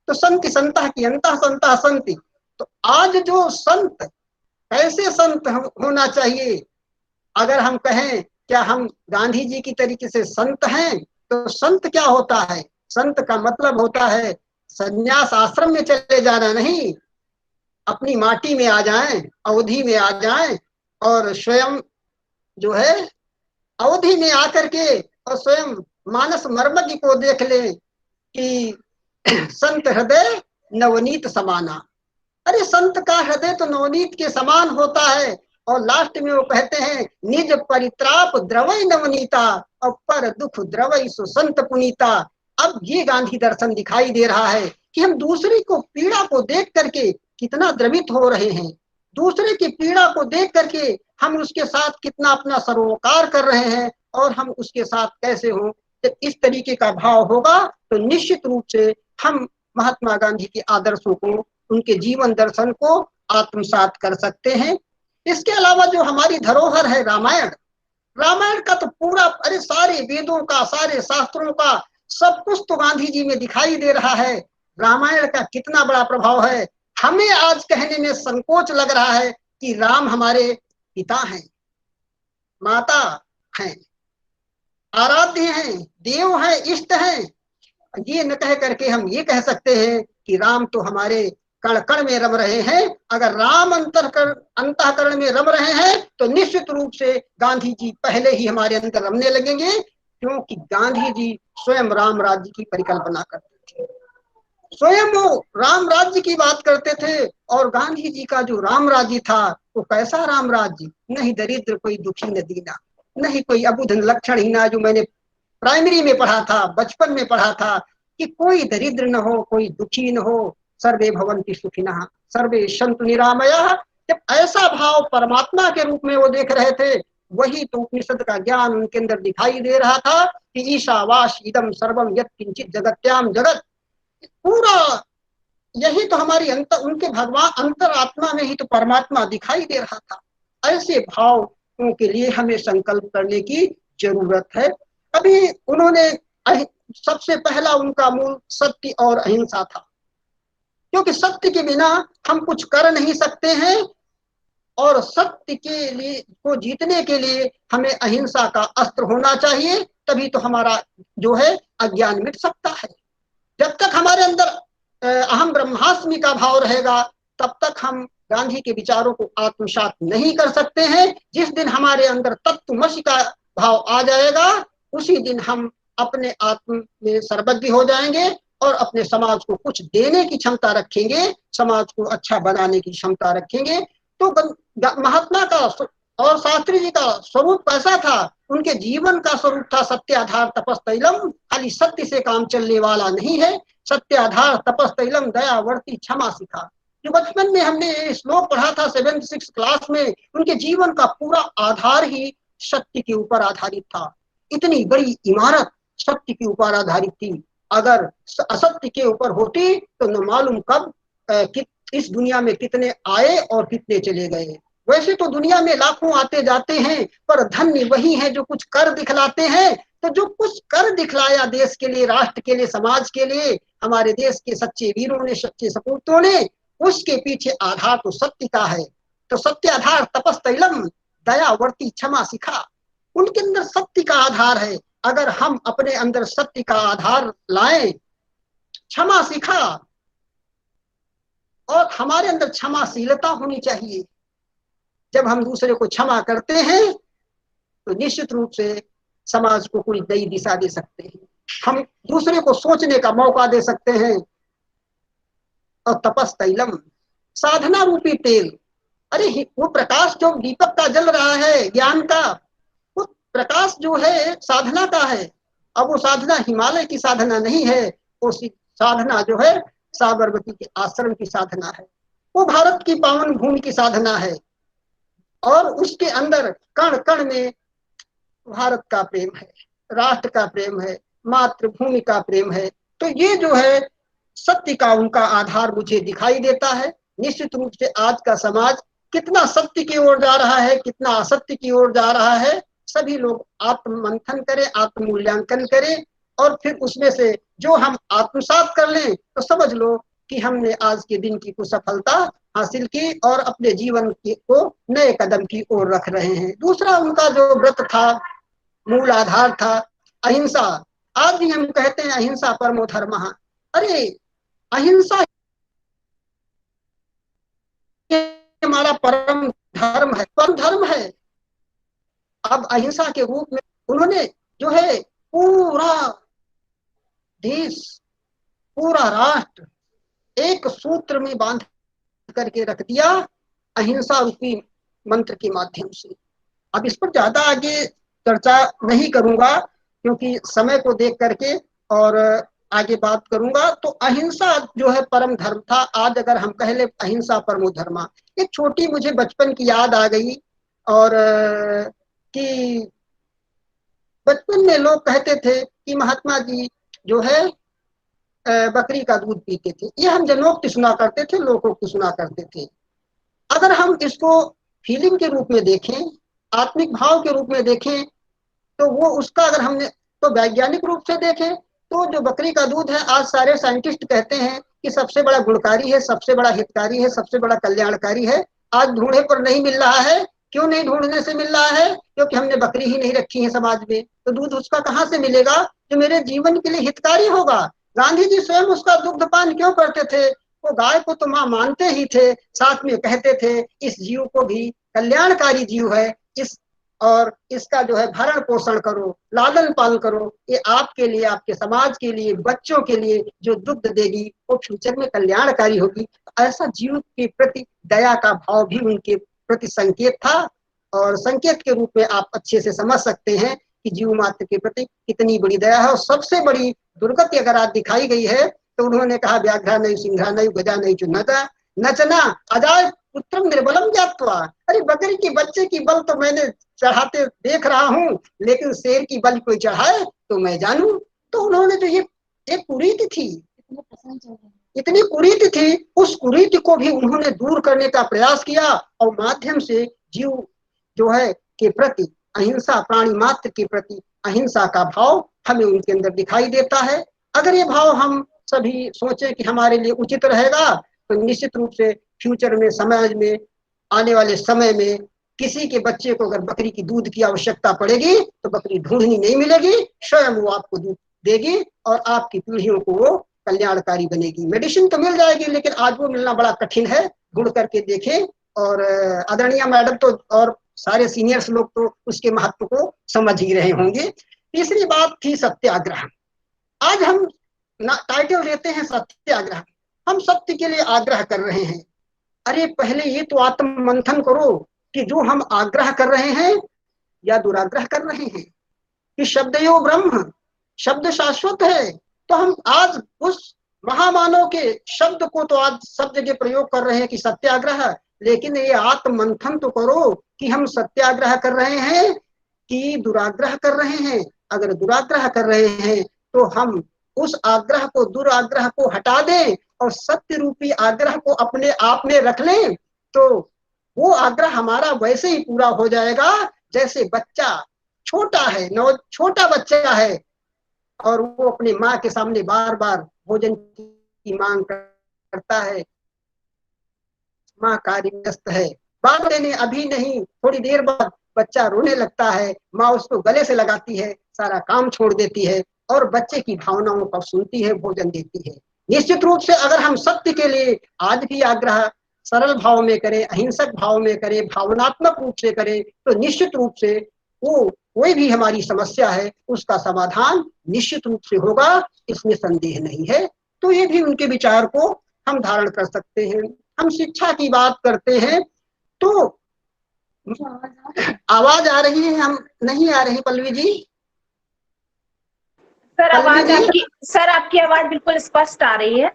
तो संत संता की अंता संता संति। तो आज जो संत, कैसे संत होना चाहिए, अगर हम कहें क्या हम गांधी जी की तरीके से संत हैं, तो संत क्या होता है? संत का मतलब होता है संन्यास आश्रम में चले जाना नहीं, अपनी माटी में आ जाएं, अवधि में आ जाएं, और स्वयं जो है अवधि में आकर के और स्वयं मानस मर्मज्ञ को देख ले कि संत हृदय नवनीत समाना। अरे संत का हृदय तो नवनीत के समान होता है। और लास्ट में वो कहते हैं निज परित्राप द्रवई नवनीता और पर दुख द्रवई सो संत पुनीता। अब ये गांधी दर्शन दिखाई दे रहा है कि हम दूसरे को पीड़ा को देख करके कितना द्रवित हो रहे हैं, दूसरे की पीड़ा को देख करके हम उसके साथ कितना अपना सरोकार कर रहे हैं, और हम उसके साथ कैसे हो। जब इस तरीके का भाव होगा तो निश्चित रूप से हम महात्मा गांधी के आदर्शों को, उनके जीवन दर्शन को आत्मसात कर सकते हैं। इसके अलावा जो हमारी धरोहर है रामायण, रामायण का तो पूरा, अरे सारे वेदों का, सारे शास्त्रों का सब कुछ तो गांधी जी में दिखाई दे रहा है। रामायण का कितना बड़ा प्रभाव है। हमें आज कहने में संकोच लग रहा है कि राम हमारे पिता हैं, माता हैं, आराध्य हैं, देव हैं, इष्ट हैं। ये न कह करके हम ये कह सकते हैं कि राम तो हमारे कण कण में रम रहे हैं। अगर राम अंतःकरण में रम रहे हैं तो निश्चित रूप से गांधी जी पहले ही हमारे अंदर रमने लगेंगे, क्योंकि गांधी जी स्वयं राम राज्य की परिकल्पना करते थे, स्वयं वो राम राज्य की बात करते थे। और गांधी जी का जो राम राज्य था वो कैसा राम राज्य, नहीं दरिद्र कोई दुखी न दीना, नहीं कोई अबुध लक्षणहीना, जो मैंने प्राइमरी में पढ़ा था, बचपन में पढ़ा था कि कोई दरिद्र न हो, कोई दुखी न हो, सर्वे भवन्ति सुखिनः सर्वे सन्तु निरामयाः। जब ऐसा भाव परमात्मा के रूप में वो देख रहे थे, वही तो उपनिषद का ज्ञान उनके अंदर दिखाई दे रहा था कि ईशावास इदम सर्वम यत् किंचित जगत्याम जगत। पूरा यही तो हमारी उनके भगवान अंतरात्मा में ही तो परमात्मा दिखाई दे रहा था। ऐसे भावों के लिए हमें संकल्प करने की जरूरत है। अभी उन्होंने सबसे पहला उनका मूल सत्य और अहिंसा था, क्योंकि सत्य के बिना हम कुछ कर नहीं सकते हैं, और सत्य के लिए को जीतने के लिए हमें अहिंसा का अस्त्र होना चाहिए। तभी तो हमारा जो है अज्ञान मिट सकता है। जब तक हमारे अंदर अहम ब्रह्मास्मि का भाव रहेगा तब तक हम गांधी के विचारों को आत्मसात नहीं कर सकते हैं। जिस दिन हमारे अंदर तत्वमसि का भाव आ जाएगा, उसी दिन हम अपने आत्म में सर्वज्ञ हो जाएंगे और अपने समाज को कुछ देने की क्षमता रखेंगे, समाज को अच्छा बनाने की क्षमता रखेंगे। तो महात्मा का और शास्त्री जी का स्वरूप कैसा था? उनके जीवन का स्वरूप था सत्य आधार तपस्तैलम। खाली सत्य से काम चलने वाला नहीं है। सत्य आधार तपस्तैलम दयावर्ती क्षमा सिखा। जो बचपन में हमने श्लोक पढ़ा था 7th-6th क्लास में, उनके जीवन का पूरा आधार ही सत्य के ऊपर आधारित था। इतनी बड़ी इमारत सत्य के ऊपर आधारित थी। अगर असत्य के ऊपर होती तो न मालूम कब इस दुनिया में कितने आए और कितने चले गए। वैसे तो दुनिया में लाखों आते जाते हैं, पर धन्य वही है जो कुछ कर दिखलाते हैं। तो जो कुछ कर दिखलाया देश के लिए, राष्ट्र के लिए, समाज के लिए, हमारे देश के सच्चे वीरों ने, सच्चे सपूतों ने, उसके पीछे आधार तो सत्य का है। तो सत्य आधार तपस्तैलम दयावर्ती क्षमा सिखा। उनके अंदर सत्य का आधार है। अगर हम अपने अंदर सत्य का आधार लाएं, क्षमा सिखा, और हमारे अंदर क्षमाशीलता होनी चाहिए। जब हम दूसरे को क्षमा करते हैं तो निश्चित रूप से समाज को कोई नई दिशा दे सकते हैं, हम दूसरे को सोचने का मौका दे सकते हैं। और तपस्तैलम साधना रूपी तेल, अरे वो प्रकाश जो दीपक का जल रहा है ज्ञान का, वो प्रकाश जो है साधना का है। अब वो साधना हिमालय की साधना नहीं है, वो साधना जो है साबरमती के आश्रम की साधना है। वो भारत की पावन भूमि की साधना है और उसके अंदर कण कण में भारत का प्रेम है, राष्ट्र का प्रेम है, मातृभूमि का प्रेम है। तो ये जो है सत्य का उनका आधार मुझे दिखाई देता है। निश्चित रूप से आज का समाज कितना सत्य की ओर जा रहा है, कितना असत्य की ओर जा रहा है, सभी लोग आत्म मंथन करें, आत्म मूल्यांकन करें और फिर उसमें से जो हम आत्मसात कर लें तो समझ लो कि हमने आज के दिन की कुछ सफलता हासिल की और अपने जीवन को नए कदम की ओर रख रहे हैं। दूसरा उनका जो व्रत था, मूल आधार था अहिंसा। आज भी हम कहते हैं अहिंसा परमो धर्मः। अरे अहिंसा हमारा परम धर्म है, परम धर्म है। अब अहिंसा के रूप में उन्होंने जो है पूरा देश, पूरा राष्ट्र एक सूत्र में बांध करके रख दिया अहिंसा रूपी मंत्र के माध्यम से। अब इस पर ज्यादा आगे चर्चा नहीं करूंगा क्योंकि समय को देख करके और आगे बात करूंगा। तो अहिंसा जो है परम धर्म था। आज अगर हम कह ले अहिंसा परमो धर्मा, एक छोटी मुझे बचपन की याद आ गई और कि बचपन में लोग कहते थे कि महात्मा जी जो है बकरी का दूध पीते थे। ये हम जनोक्ति सुना करते थे, लोकोक्ति सुना करते थे। अगर हम इसको फीलिंग के रूप में देखें, आत्मिक भाव के रूप में देखें, तो वो उसका अगर हमने तो वैज्ञानिक रूप से देखें तो जो बकरी का दूध है, आज सारे साइंटिस्ट कहते हैं कि सबसे बड़ा गुणकारी है, सबसे बड़ा हितकारी है, सबसे बड़ा कल्याणकारी है। आज ढूंढे पर नहीं मिल रहा है। क्यों नहीं ढूंढने से मिल रहा है? क्योंकि हमने बकरी ही नहीं रखी है समाज में। तो दूध उसका कहाँ से मिलेगा जो मेरे जीवन के लिए हितकारी होगा? गांधी जी स्वयं उसका दुग्धपान क्यों करते थे? वो गाय को तो मां मानते ही थे, साथ में कहते थे इस जीव को भी कल्याणकारी जीव है, इस और इसका जो है भरण पोषण करो, लालन पालन करो। ये आपके लिए, आपके समाज के लिए, बच्चों के लिए जो दुग्ध देगी वो फ्यूचर में कल्याणकारी होगी। ऐसा जीव के प्रति दया का भाव भी उनके प्रति संकेत था और संकेत के रूप में आप अच्छे से समझ सकते हैं कि जीव मात्र के प्रति कितनी बड़ी दया है। और सबसे बड़ी दुर्गति अगर आज दिखाई गई है तो उन्होंने कहा व्याघ्रा नहीं, सिंघा नहीं, गजा नहीं, चुनता नचना अजाय पुत्रम निर्बलम ज्ञात्वा। अरे बकरी के बच्चे की बल तो मैंने चढ़ाते देख रहा हूँ, लेकिन शेर की बल कोई चढ़ाए तो मैं जानू। तो उन्होंने जो ये एक कुरीति थी, इतनी कुरीति थी, उस कुरीति को भी उन्होंने दूर करने का प्रयास किया और माध्यम से जीव जो है के प्रति अहिंसा, प्राणी मात्र के प्रति अहिंसा का भाव हमें उनके अंदर दिखाई देता है। अगर ये भाव हम सभी सोचे कि हमारे लिए उचित रहेगा तो निश्चित रूप से फ्यूचर में, समाज में, आने वाले समय में किसी के बच्चे को अगर बकरी की दूध की आवश्यकता पड़ेगी तो बकरी ढूंढनी नहीं मिलेगी, स्वयं वो आपको दूध देगी और आपकी पीढ़ियों को वो कल्याणकारी बनेगी। मेडिसिन तो मिल जाएगी लेकिन आज वो मिलना बड़ा कठिन है। गुण करके देखें। और आदरणीय मैडम तो और सारे सीनियर्स लोग तो उसके महत्व को समझ ही रहे होंगे। तीसरी बात थी सत्याग्रह। आज हम टाइटल देते हैं सत्याग्रह, हम सत्य के लिए आग्रह कर रहे हैं। अरे पहले ये तो आत्म मंथन करो कि जो हम आग्रह कर रहे हैं या दुराग्रह कर रहे हैं। कि शब्द यो ब्रह्म, शब्द शाश्वत है। तो हम आज उस महामानव के शब्द को तो आज सब जगह प्रयोग कर रहे हैं कि सत्याग्रह, लेकिन ये आत्म मंथन तो करो कि हम सत्याग्रह कर रहे हैं कि दुराग्रह कर रहे हैं। अगर दुराग्रह कर रहे हैं तो हम उस आग्रह को, दुराग्रह को हटा दें और सत्य रूपी आग्रह को अपने आप में रख लें, तो वो आग्रह हमारा वैसे ही पूरा हो जाएगा जैसे बच्चा छोटा है, छोटा बच्चा है और वो अपने माँ के सामने बार बार भोजन की मांग करता है। माँ कार्यग्रस्त है, बात लेने अभी नहीं, थोड़ी देर बाद बच्चा रोने लगता है, माँ उसको गले से लगाती है, सारा काम छोड़ देती है और बच्चे की भावनाओं को सुनती है, भोजन देती है। निश्चित रूप से अगर हम सत्य के लिए आज भी आग्रह सरल भाव में करें, अहिंसक भाव में करें, भावनात्मक रूप से करें, तो निश्चित रूप से वो कोई भी हमारी समस्या है उसका समाधान निश्चित रूप से होगा, इसमें संदेह नहीं है। तो ये भी उनके विचार को हम धारण कर सकते हैं। हम शिक्षा की बात करते हैं तो आवाज आ रही है, हम नहीं आ रही पल्लवी जी? सर आपकी आवाज बिल्कुल स्पष्ट आ रही है,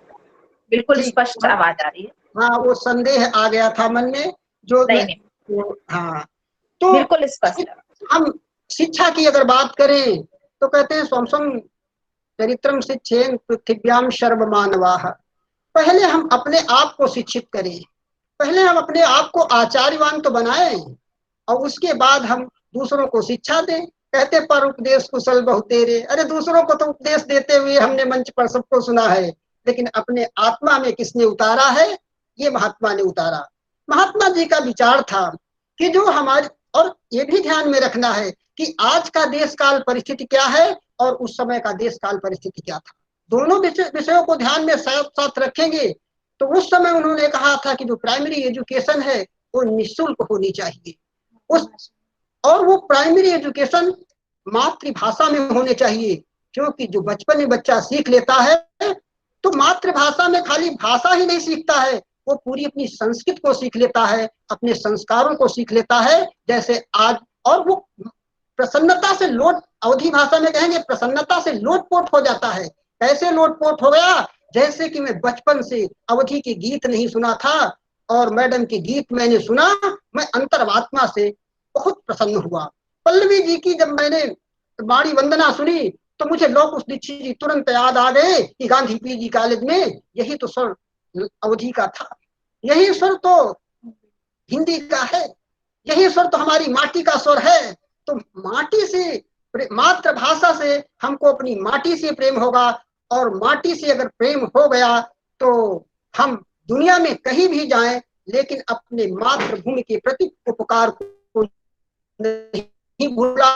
बिल्कुल स्पष्ट आवाज आ रही है। हाँ, वो संदेह आ गया था मन में जो नहीं। हाँ, तो बिल्कुल स्पष्ट। हम शिक्षा की अगर बात करें तो कहते हैं स्वम चरित्रम शिक्षेन पृथिव्याम सर्वमानवाः। पहले हम अपने आप को शिक्षित करें, पहले हम अपने आप को आचार्यवान तो बनाएं और उसके बाद हम दूसरों को शिक्षा दें। कहते पर उपदेश कुशल बहुतेरे, अरे दूसरों को तो उपदेश देते हुए हमने मंच पर सबको सुना है, लेकिन अपने आत्मा में किसने उतारा है? ये महात्मा ने उतारा। महात्मा जी का विचार था कि जो हमारे, और ये भी ध्यान में रखना है कि आज का देश काल परिस्थिति क्या है और उस समय का देश काल परिस्थिति क्या था, दोनों विषयों को ध्यान में साथ साथ रखेंगे। तो उस समय उन्होंने कहा था कि जो प्राइमरी एजुकेशन है वो निःशुल्क होनी चाहिए, उस और वो प्राइमरी एजुकेशन मातृभाषा में होने चाहिए, क्योंकि जो बचपन में बच्चा सीख लेता है तो मातृभाषा में खाली भाषा ही नहीं सीखता है, वो पूरी अपनी संस्कृति को सीख लेता है, अपने संस्कारों को सीख लेता है। जैसे आज, और वो प्रसन्नता से लोट, अवधी भाषा में कहेंगे प्रसन्नता से लोटपोट हो जाता है। कैसे लोटपोट हो गया? जैसे कि मैं बचपन से अवधी के गीत नहीं सुना था और मैडम के गीत मैंने सुना, मैं अंतरात्मा से बहुत प्रसन्न हुआ। पल्लवी जी की जब मैंने वाणी वंदना सुनी तो मुझे लोकुश दीक्षित जी तुरंत याद आ गए कि गांधी पीजी कॉलेज में यही तो स्वर अवधी का था, यही स्वर तो हिंदी का है, यही स्वर तो हमारी माटी का स्वर है। तो माटी से, मातृभाषा से हमको अपनी माटी से प्रेम होगा, और माटी से अगर प्रेम हो गया तो हम दुनिया में कहीं भी जाएं, लेकिन अपने मातृभूमि के प्रति उपकार को नहीं भूला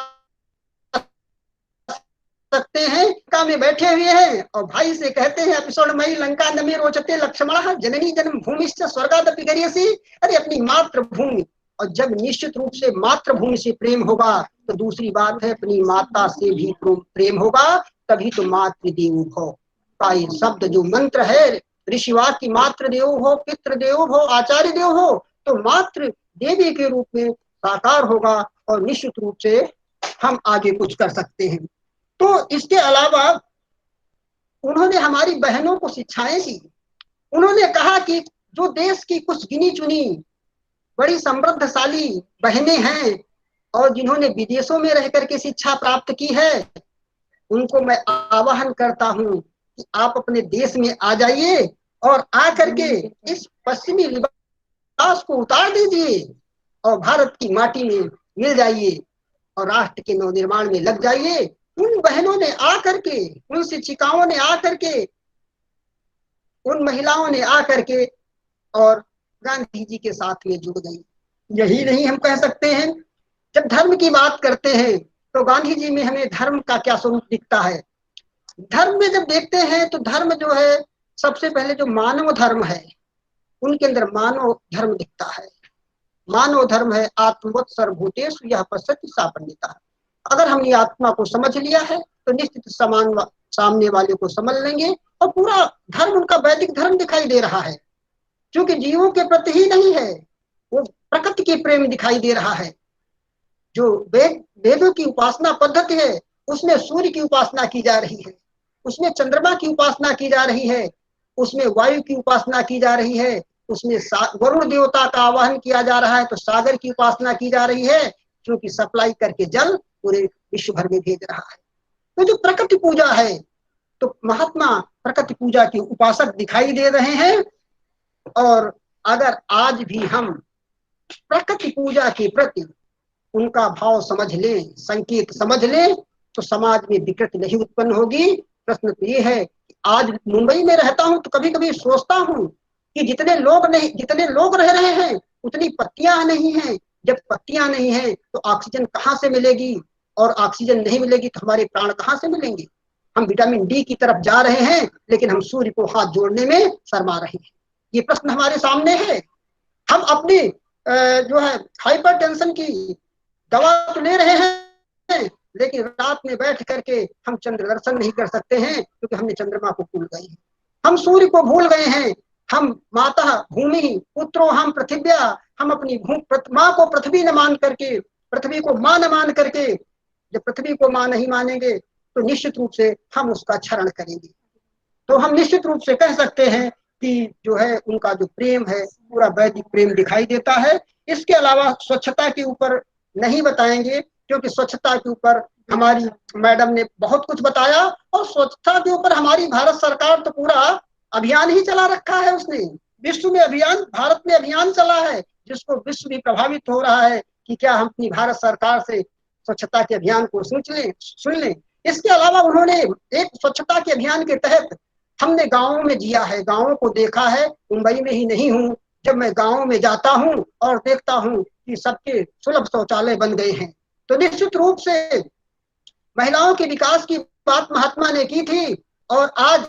सकते हैं। लंका में बैठे हुए हैं और भाई से कहते हैं अपिस्वर्णमयी लंका नमे रोचते लक्ष्मणः जननी जन्म भूमिश्च स्वर्गादपि गरीयसी। अरे अपनी मातृभूमि, और जब निश्चित रूप से मातृभूमि से प्रेम होगा तो दूसरी बात है अपनी माता से भी प्रेम होगा, तभी तो मातृदेवो भव का ये शब्द जो मंत्र है ऋषिवाद की, मातृदेवो भव, पितृदेवो भव, आचार्य देव हो, तो मातृ देवी के रूप में साकार होगा और निश्चित रूप से हम आगे कुछ कर सकते हैं। तो इसके अलावा उन्होंने हमारी बहनों को शिक्षाएं दी। उन्होंने कहा कि जो देश की कुछ गिनी चुनी बड़ी समृद्धशाली बहनें हैं और जिन्होंने विदेशों में रह करके शिक्षा प्राप्त की है, उनको मैं आह्वान करता हूं कि आप अपने देश में आ जाइए और आकर के इस पश्चिमी लिबास को उतार दीजिए और भारत की माटी में मिल जाइए और राष्ट्र के नवनिर्माण में लग जाइए। उन बहनों ने आकर के, उन शिक्षिकाओं ने आकर के, उन महिलाओं ने आकर के और गांधी जी के साथ में जुड़ गई। यही नहीं हम कह सकते हैं, जब धर्म की बात करते हैं तो गांधी जी में हमें धर्म का क्या स्वरूप दिखता है। धर्म में जब देखते हैं तो धर्म जो है सबसे पहले जो मानव धर्म है उनके अंदर मानव धर्म दिखता है। मानव धर्म है आत्मवत् सर्वभूतेषु यह पश्यति सा पंडिता। अगर हमने आत्मा को समझ लिया है तो निश्चित सामने वाले को समझ लेंगे, और पूरा धर्म उनका वैदिक धर्म दिखाई दे रहा है, क्योंकि जीवों के प्रति ही नहीं है, वो प्रकृति के प्रेम दिखाई दे रहा है। जो वेदों की उपासना पद्धति है उसमें सूर्य की उपासना की जा रही है, उसमें चंद्रमा की उपासना की जा रही है, उसमें वायु की उपासना की जा रही है, उसमें वरुण देवता का आवाहन किया जा रहा है, तो सागर की उपासना की जा रही है, क्योंकि सप्लाई करके जल पूरे विश्व भर में भेज रहा है। तो जो प्रकृति पूजा है, तो महात्मा प्रकृति पूजा के उपासक दिखाई दे रहे हैं। और अगर आज भी हम प्रकृति पूजा के प्रति उनका भाव समझ लें, संकेत समझ लें, तो समाज में विकृति नहीं उत्पन्न होगी। प्रश्न तो ये है कि आज मुंबई में रहता हूं तो कभी कभी सोचता हूं कि जितने लोग रह रहे हैं उतनी पत्तियां नहीं हैं। जब पत्तियां नहीं हैं तो ऑक्सीजन कहाँ से मिलेगी, और ऑक्सीजन नहीं मिलेगी तो हमारे प्राण कहाँ से मिलेंगे। हम विटामिन डी की तरफ जा रहे हैं, लेकिन हम सूर्य को हाथ जोड़ने में शर्मा रहे हैं। ये प्रश्न हमारे सामने है। हम अपनी जो है हाइपरटेंशन की दवा तो ले रहे हैं, लेकिन रात में बैठ करके हम चंद्र दर्शन नहीं कर सकते हैं, क्योंकि हमने चंद्रमा को भूल गए हैं, हम सूर्य को भूल गए हैं। हम माता भूमि पुत्रो हम पृथिव्या, हम अपनी माँ को पृथ्वी न मान करके, पृथ्वी को माँ न मान करके, जब पृथ्वी को माँ नहीं मानेंगे तो निश्चित रूप से हम उसका क्षरण करेंगे। तो हम निश्चित रूप से कह सकते हैं कि जो है उनका जो प्रेम है पूरा वैदिक प्रेम दिखाई देता है। इसके अलावा स्वच्छता के ऊपर नहीं बताएंगे, क्योंकि स्वच्छता के ऊपर हमारी मैडम ने बहुत कुछ बताया, और स्वच्छता के ऊपर हमारी भारत सरकार तो पूरा अभियान ही चला रखा है। उसने विश्व में अभियान, भारत में अभियान चला है, जिसको विश्व भी प्रभावित हो रहा है कि क्या हम अपनी भारत सरकार से स्वच्छता के अभियान को सुन लें। इसके अलावा उन्होंने एक स्वच्छता के अभियान के तहत हमने गाँवों में जिया है, गाँवों को देखा है। मुंबई में ही नहीं हूँ, जब मैं गाँव में जाता हूँ और देखता हूँ कि सबके सुलभ शौचालय बन गए हैं, तो निश्चित रूप से महिलाओं के विकास की बात महात्मा ने की थी। और आज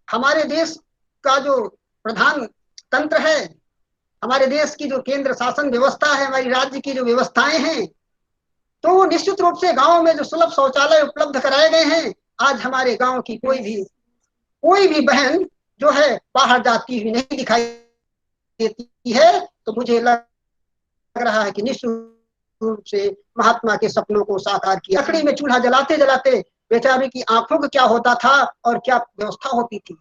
हमारे देश का जो प्रधान तंत्र है, हमारे देश की जो केंद्र शासन व्यवस्था है, हमारी राज्य की जो व्यवस्थाएं हैं, तो निश्चित रूप से गांव में जो सुलभ शौचालय उपलब्ध कराए गए हैं, आज हमारे गांव की कोई भी बहन जो है बाहर जाती हुई नहीं दिखाई देती है। तो मुझे लग रहा है कि निश्चित रूप से महात्मा के सपनों को साकार किया। लकड़ी में चूल्हा जलाते जलाते बेचारे की आंखों को क्या होता था और क्या व्यवस्था होती थी।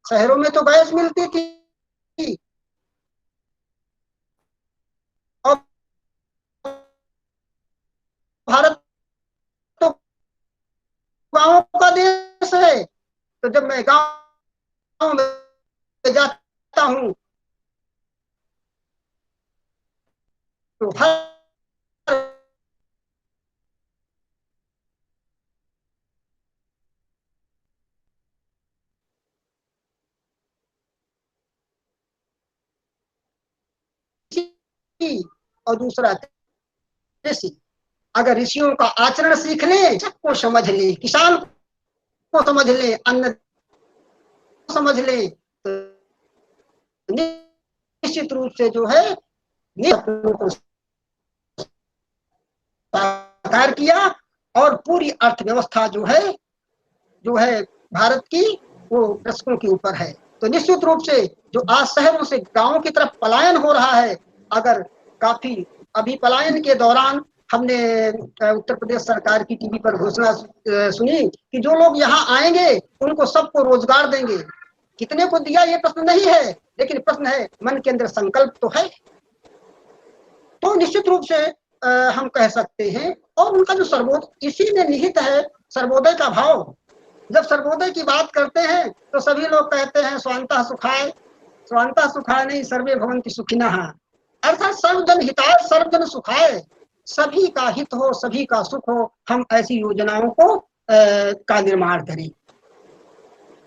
शहरों में तो गैस मिलती थी, और भारत तो गांवों का देश है। तो जब मैं गांव में जाता हूं तो हर और दूसरा ऋषि, अगर ऋषियों का आचरण सीख ले, सबको समझ ले, किसान को समझ ले, अन्न समझ ले, तो निश्चित रूप से जो है साकार किया। और पूरी अर्थव्यवस्था जो है भारत की, वो कृषकों के ऊपर है। तो निश्चित रूप से जो आज शहरों से गांवों की तरफ पलायन हो रहा है, अगर काफी अभी पलायन के दौरान हमने उत्तर प्रदेश सरकार की टीवी पर घोषणा सुनी कि जो लोग यहाँ आएंगे उनको सबको रोजगार देंगे। कितने को दिया ये प्रश्न नहीं है, लेकिन प्रश्न है मन के अंदर संकल्प तो है। तो निश्चित रूप से हम कह सकते हैं, और उनका जो सर्वोदय इसी में निहित है, सर्वोदय का भाव। जब सर्वोदय की बात करते हैं तो सभी लोग कहते हैं स्वांतः सुखाय, स्वांतः सुखाय नहीं, सर्वे भवन्ति सुखिनः, अर्थात सर्वजन हिताय सर्वजन सुखाय, सभी का हित हो, सभी का सुख हो। हम ऐसी योजनाओं को का निर्माण करें।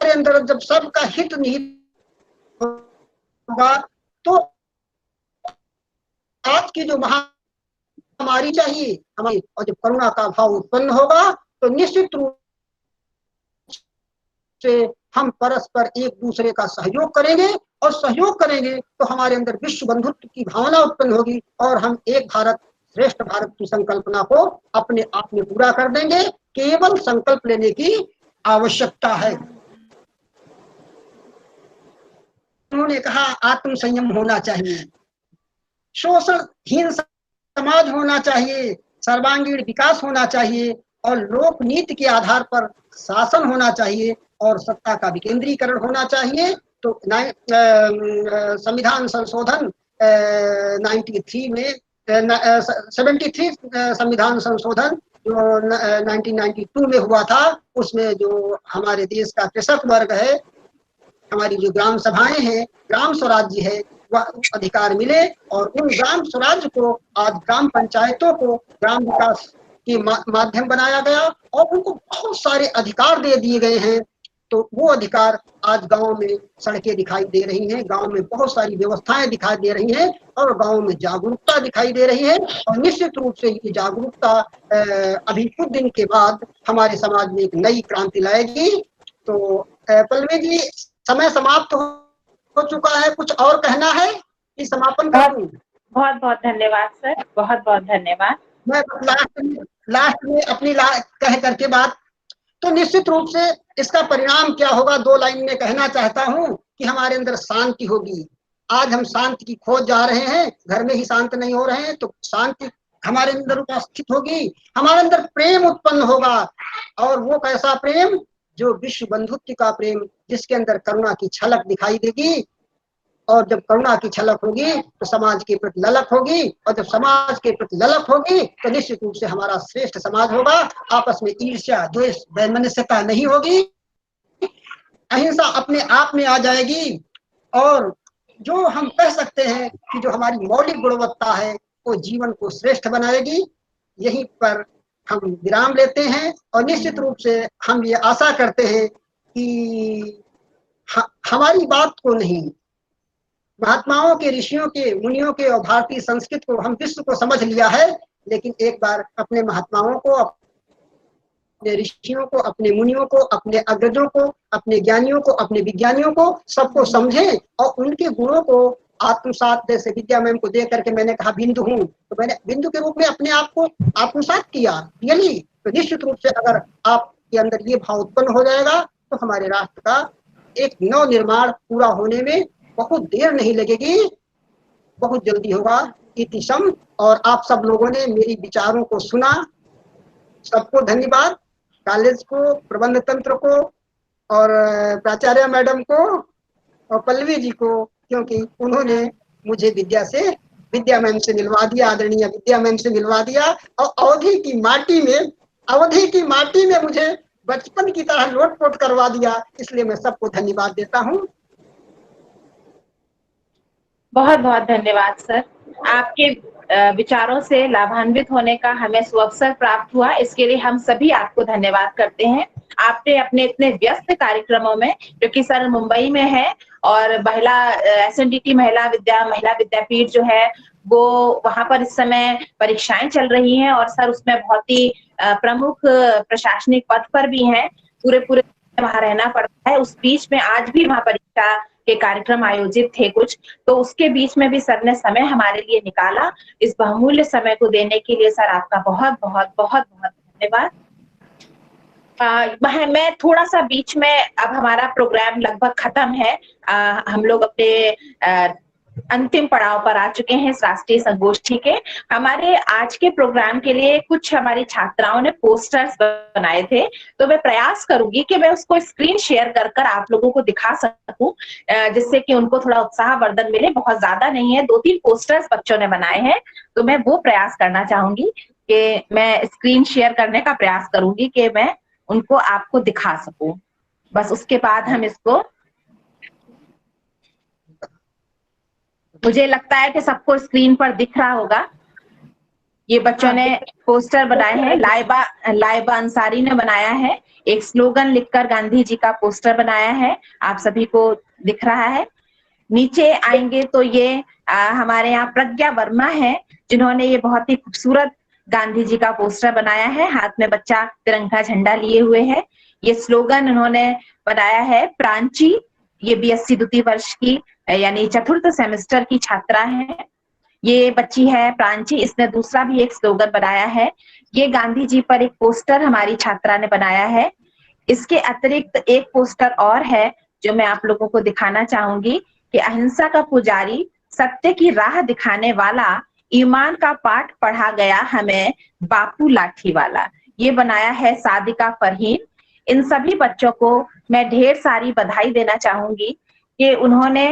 अंदर जब सबका हित निहित होगा तो आज की जो महामारी चाहिए हमारी, और जब करुणा का भाव उत्पन्न होगा तो निश्चित रूप से हम परस्पर एक दूसरे का सहयोग करेंगे, और सहयोग करेंगे तो हमारे अंदर विश्व बंधुत्व की भावना उत्पन्न होगी, और हम एक भारत श्रेष्ठ भारत की संकल्पना को अपने आप में पूरा कर देंगे। केवल संकल्प लेने की आवश्यकता है। उन्होंने कहा आत्म संयम होना चाहिए, शोषणहीन समाज होना चाहिए, सर्वांगीण विकास होना चाहिए, और लोक नीति के आधार पर शासन होना चाहिए, और सत्ता का विकेंद्रीकरण होना चाहिए। तो संविधान संशोधन 93 में 73 संविधान संशोधन जो 1992 में हुआ था, उसमें जो हमारे देश का कृषक वर्ग है, हमारी जो ग्राम सभाएं हैं, ग्राम स्वराज्य है, वह अधिकार मिले, और उन ग्राम स्वराज्य को आज ग्राम पंचायतों को ग्राम विकास के माध्यम बनाया गया, और उनको बहुत सारे अधिकार दे दिए गए हैं। तो वो अधिकार आज गांव में सड़कें दिखाई दे रही हैं, गांव में बहुत सारी व्यवस्थाएं दिखाई दे रही हैं, और गांव में जागरूकता दिखाई दे रही है। और निश्चित रूप से ये जागरूकता अभी कुछ दिन के बाद हमारे समाज में एक नई क्रांति लाएगी। तो पल्लवी जी, समय समाप्त हो चुका है, कुछ और कहना है कि समापन कर दूं? बहुत बहुत धन्यवाद सर, बहुत बहुत धन्यवाद। मैं लास्ट में अपनी कह करके बात, तो निश्चित रूप से इसका परिणाम क्या होगा, 2 लाइन में कहना चाहता हूं कि हमारे अंदर शांति होगी। आज हम शांति की खोज जा रहे हैं, घर में ही शांत नहीं हो रहे हैं, तो शांति हमारे अंदर उपस्थित होगी, हमारे अंदर प्रेम उत्पन्न होगा, और वो कैसा प्रेम, जो विश्व बंधुत्व का प्रेम, जिसके अंदर करुणा की झलक दिखाई देगी। और जब करुणा की झलक होगी तो समाज के प्रति ललक होगी, और जब समाज के प्रति ललक होगी तो निश्चित रूप से हमारा श्रेष्ठ समाज होगा। आपस में ईर्ष्या, द्वेष, वैमनस्यता नहीं होगी, अहिंसा अपने आप में आ जाएगी, और जो हम कह सकते हैं कि जो हमारी मौलिक गुणवत्ता है वो जीवन को श्रेष्ठ बनाएगी। यहीं पर हम विराम लेते हैं, और निश्चित रूप से हम ये आशा करते हैं कि हमारी बात को नहीं, महात्माओं के, ऋषियों के, मुनियों के और भारतीय संस्कृत को हम विश्व को समझ लिया है, लेकिन एक बार अपने महात्माओं को, अपने ऋषियों को, अपने मुनियों को, अपने अग्रजों को, अपने ज्ञानियों को, अपने विज्ञानियों को, सबको समझें और उनके गुणों को आत्मसात, जैसे विद्या मैम को देख करके मैंने कहा बिंदु हूँ, तो मैंने बिंदु के रूप में अपने आप को आत्मसात किया रियली। तो निश्चित रूप से अगर आपके अंदर ये भाव उत्पन्न हो जाएगा तो हमारे राष्ट्र का एक नव निर्माण पूरा होने में बहुत देर नहीं लगेगी, बहुत जल्दी होगा। इति सम। और आप सब लोगों ने मेरी विचारों को सुना, सबको धन्यवाद। कॉलेज को, प्रबंध तंत्र को, और प्राचार्य मैडम को, और पल्लवी जी को, क्योंकि उन्होंने मुझे विद्या मैम से मिलवा दिया, आदरणीय विद्या मैम से मिलवा दिया, और अवधि की माटी में मुझे बचपन की तरह लोटपोट करवा दिया। इसलिए मैं सबको धन्यवाद देता हूँ। बहुत बहुत धन्यवाद सर। आपके विचारों से लाभान्वित होने का हमें सुअवसर प्राप्त हुआ, इसके लिए हम सभी आपको धन्यवाद करते हैं। आपने अपने इतने व्यस्त कार्यक्रमों में, क्योंकि सर मुंबई में है और महिला SNDT महिला विद्यापीठ जो है वो वहां पर इस समय परीक्षाएं चल रही हैं, और सर उसमें बहुत ही प्रमुख प्रशासनिक पद पर भी हैं, पूरे वहां रहना पड़ता है। उस बीच में आज भी वहां परीक्षा के कार्यक्रम आयोजित थे कुछ, तो उसके बीच में भी सर ने समय हमारे लिए निकाला। इस बहुमूल्य समय को देने के लिए सर आपका बहुत बहुत बहुत बहुत धन्यवाद। मैं थोड़ा सा बीच में, अब हमारा प्रोग्राम लगभग खत्म है, हम लोग अपने अंतिम पड़ाव पर आ चुके हैं इस राष्ट्रीय संगोष्ठी के। हमारे आज के प्रोग्राम के लिए कुछ हमारी छात्राओं ने पोस्टर्स बनाए थे, तो मैं प्रयास करूंगी कि मैं उसको स्क्रीन शेयर कर आप लोगों को दिखा सकूं, जिससे कि उनको थोड़ा उत्साहवर्धन मिले। बहुत ज्यादा नहीं है, 2-3 पोस्टर्स बच्चों ने बनाए हैं, तो मैं वो प्रयास करना चाहूंगी कि मैं स्क्रीन शेयर करने का प्रयास करूंगी कि मैं उनको आपको दिखा सकूं। बस उसके बाद हम इसको, मुझे लगता है कि सबको स्क्रीन पर दिख रहा होगा। ये बच्चों ने पोस्टर बनाए हैं, लाइबा अंसारी ने बनाया है, एक स्लोगन लिखकर गांधी जी का पोस्टर बनाया है, आप सभी को दिख रहा है। नीचे आएंगे तो ये हमारे यहाँ प्रज्ञा वर्मा है, जिन्होंने ये बहुत ही खूबसूरत गांधी जी का पोस्टर बनाया है, हाथ में बच्चा तिरंगा झंडा लिए हुए है। ये स्लोगन उन्होंने बनाया है। प्रांची, ये बीएससी द्वितीय वर्ष की यानी चतुर्थ सेमेस्टर की छात्रा है, ये बच्ची है प्रांची। इसने दूसरा भी एक स्लोगन बनाया है। ये गांधी जी पर एक पोस्टर हमारी छात्रा ने बनाया है। इसके अतिरिक्त एक पोस्टर और है जो मैं आप लोगों को दिखाना चाहूंगी कि अहिंसा का पुजारी, सत्य की राह दिखाने वाला, ईमान का पाठ पढ़ा गया हमें बापू लाठी वाला। ये बनाया है सादिका फरहीन। इन सभी बच्चों को मैं ढेर सारी बधाई देना चाहूंगी कि उन्होंने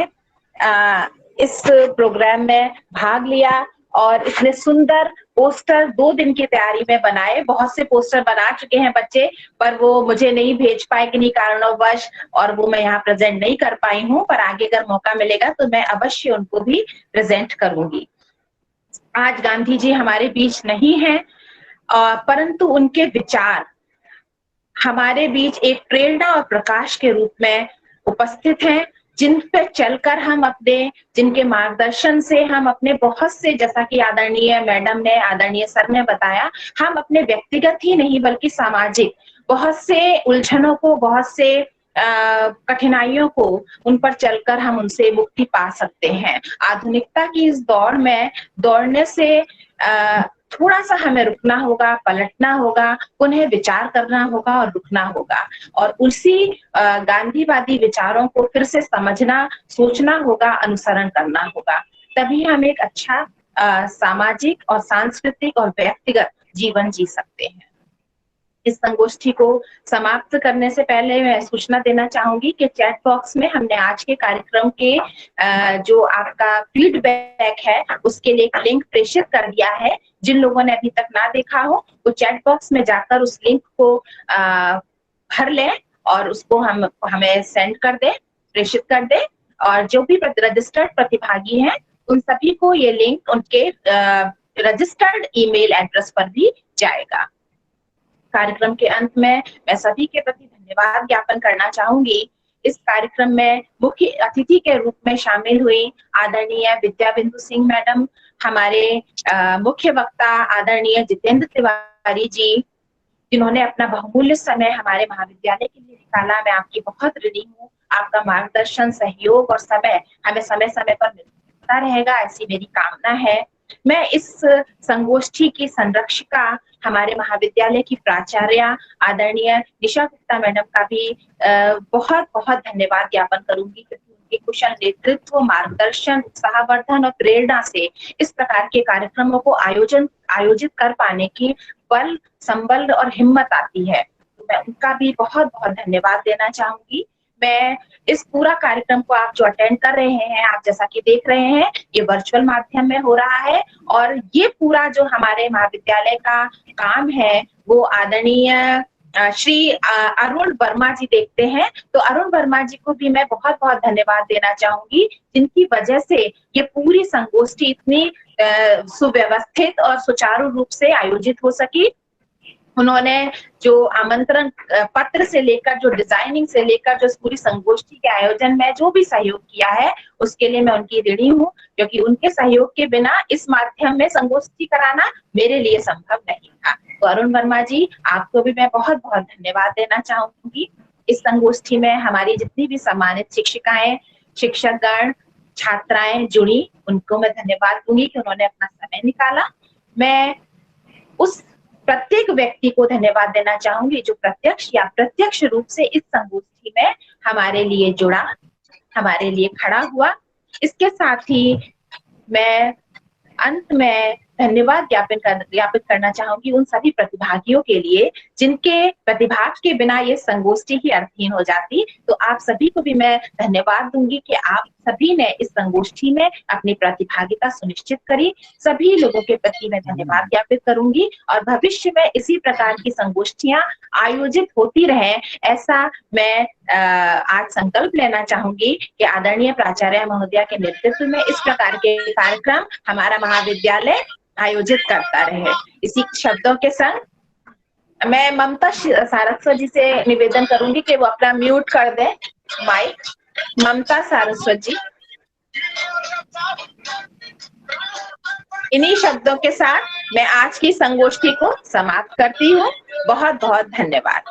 इस प्रोग्राम में भाग लिया और इतने सुंदर पोस्टर 2 दिन की तैयारी में बनाए। बहुत से पोस्टर बना चुके हैं बच्चे, पर वो मुझे नहीं भेज पाए किन्हीं कारणोंवश, और वो मैं यहाँ प्रेजेंट नहीं कर पाई हूँ। पर आगे अगर मौका मिलेगा तो मैं अवश्य उनको भी प्रेजेंट करूंगी। आज गांधी जी हमारे बीच नहीं है, परंतु उनके विचार हमारे बीच एक प्रेरणा और प्रकाश के रूप में उपस्थित हैं, जिन पे चलकर हम अपने, जिनके मार्गदर्शन से हम अपने बहुत से, जैसा कि आदरणीय मैडम ने, आदरणीय सर ने बताया, हम अपने व्यक्तिगत ही नहीं बल्कि सामाजिक बहुत से उलझनों को, बहुत से कठिनाइयों को, उन पर चलकर हम उनसे मुक्ति पा सकते हैं। आधुनिकता की इस दौड़ में दौड़ने से थोड़ा सा हमें रुकना होगा, पलटना होगा, उन्हें विचार करना होगा और रुकना होगा, और उसी गांधीवादी विचारों को फिर से समझना, सोचना होगा, अनुसरण करना होगा। तभी हम एक अच्छा सामाजिक और सांस्कृतिक और व्यक्तिगत जीवन जी सकते हैं। इस संगोष्ठी को समाप्त करने से पहले मैं सूचना देना चाहूंगी कि चैट बॉक्स में हमने आज के कार्यक्रम के जो आपका फीडबैक है उसके लिए एक लिंक प्रेषित कर दिया है। जिन लोगों ने अभी तक ना देखा हो वो चैट बॉक्स में जाकर उस लिंक को भर लें और उसको हमें सेंड कर दे, प्रेषित कर दे। और जो भी रजिस्टर्ड प्रतिभागी हैं उन सभी को ये लिंक उनके रजिस्टर्ड ईमेल एड्रेस पर भी जाएगा। कार्यक्रम के अंत में मैं सभी के प्रति धन्यवाद ज्ञापन करना चाहूंगी। इस कार्यक्रम में मुख्य अतिथि के रूप में शामिल हुई आदरणीय विद्या बिंदु सिंह मैडम, हमारे मुख्य वक्ता आदरणीय जितेंद्र तिवारी जी, जिन्होंने अपना बहुमूल्य समय हमारे महाविद्यालय के लिए निकाला। मैं आपकी बहुत ऋणी हूँ। आपका मार्गदर्शन, सहयोग और समय हमें समय समय पर मिलता रहेगा, ऐसी मेरी कामना है। मैं इस संगोष्ठी की संरक्षिका हमारे महाविद्यालय की प्राचार्य आदरणीय निशा गुप्ता मैडम का भी बहुत बहुत धन्यवाद ज्ञापन करूंगी, क्योंकि उनके कुशल नेतृत्व, मार्गदर्शन, उत्साहवर्धन और प्रेरणा से इस प्रकार के कार्यक्रमों को आयोजित कर पाने की बल, संबल और हिम्मत आती है। तो मैं उनका भी बहुत बहुत धन्यवाद देना चाहूंगी। मैं इस पूरा कार्यक्रम को आप जो अटेंड कर रहे हैं, आप जैसा कि देख रहे हैं, ये वर्चुअल माध्यम में हो रहा है, और ये पूरा जो हमारे महाविद्यालय का काम है वो आदरणीय श्री अरुण वर्मा जी देखते हैं। तो अरुण वर्मा जी को भी मैं बहुत बहुत धन्यवाद देना चाहूंगी, जिनकी वजह से ये पूरी संगोष्ठी इतनी सुव्यवस्थित और सुचारू रूप से आयोजित हो सकी। उन्होंने जो आमंत्रण पत्र से लेकर, जो डिजाइनिंग से लेकर, जो पूरी संगोष्ठी के आयोजन में जो भी सहयोग किया है उसके लिए मैं उनकी ऋणी हूँ, क्योंकि उनके सहयोग के बिना इस माध्यम में संगोष्ठी कराना मेरे लिए संभव नहीं था। तो अरुण वर्मा जी, आपको भी मैं बहुत बहुत धन्यवाद देना चाहूंगी। इस संगोष्ठी में हमारी जितनी भी सम्मानित शिक्षिकाएं, शिक्षकगण, छात्राएं जुड़ी, उनको मैं धन्यवाद दूंगी कि उन्होंने अपना समय निकाला। मैं उस प्रत्येक व्यक्ति को धन्यवाद देना चाहूंगी जो प्रत्यक्ष या अप्रत्यक्ष रूप से इस संगोष्ठी में हमारे लिए जुड़ा, हमारे लिए खड़ा हुआ। इसके साथ ही मैं अंत में धन्यवाद ज्ञापित करना चाहूंगी उन सभी प्रतिभागियों के लिए जिनके प्रतिभाग के बिना ये संगोष्ठी ही अर्थहीन हो जाती। तो आप सभी को भी मैं धन्यवाद दूंगी कि आप सभी ने इस संगोष्ठी में अपनी प्रतिभागिता सुनिश्चित करी। सभी लोगों के प्रति मैं धन्यवाद ज्ञापित करूंगी और भविष्य में इसी प्रकार की संगोष्ठियां आयोजित होती रहे, ऐसा मैं आज संकल्प लेना चाहूंगी कि आदरणीय प्राचार्य महोदया के नेतृत्व में इस प्रकार के कार्यक्रम हमारा महाविद्यालय आयोजित करता रहे। इसी शब्दों के संग मैं ममता सारस्वत जी से निवेदन करूंगी कि वो अपना म्यूट कर दे माइक। ममता सारस्वत जी, इन्हीं शब्दों के साथ मैं आज की संगोष्ठी को समाप्त करती हूँ। बहुत बहुत धन्यवाद।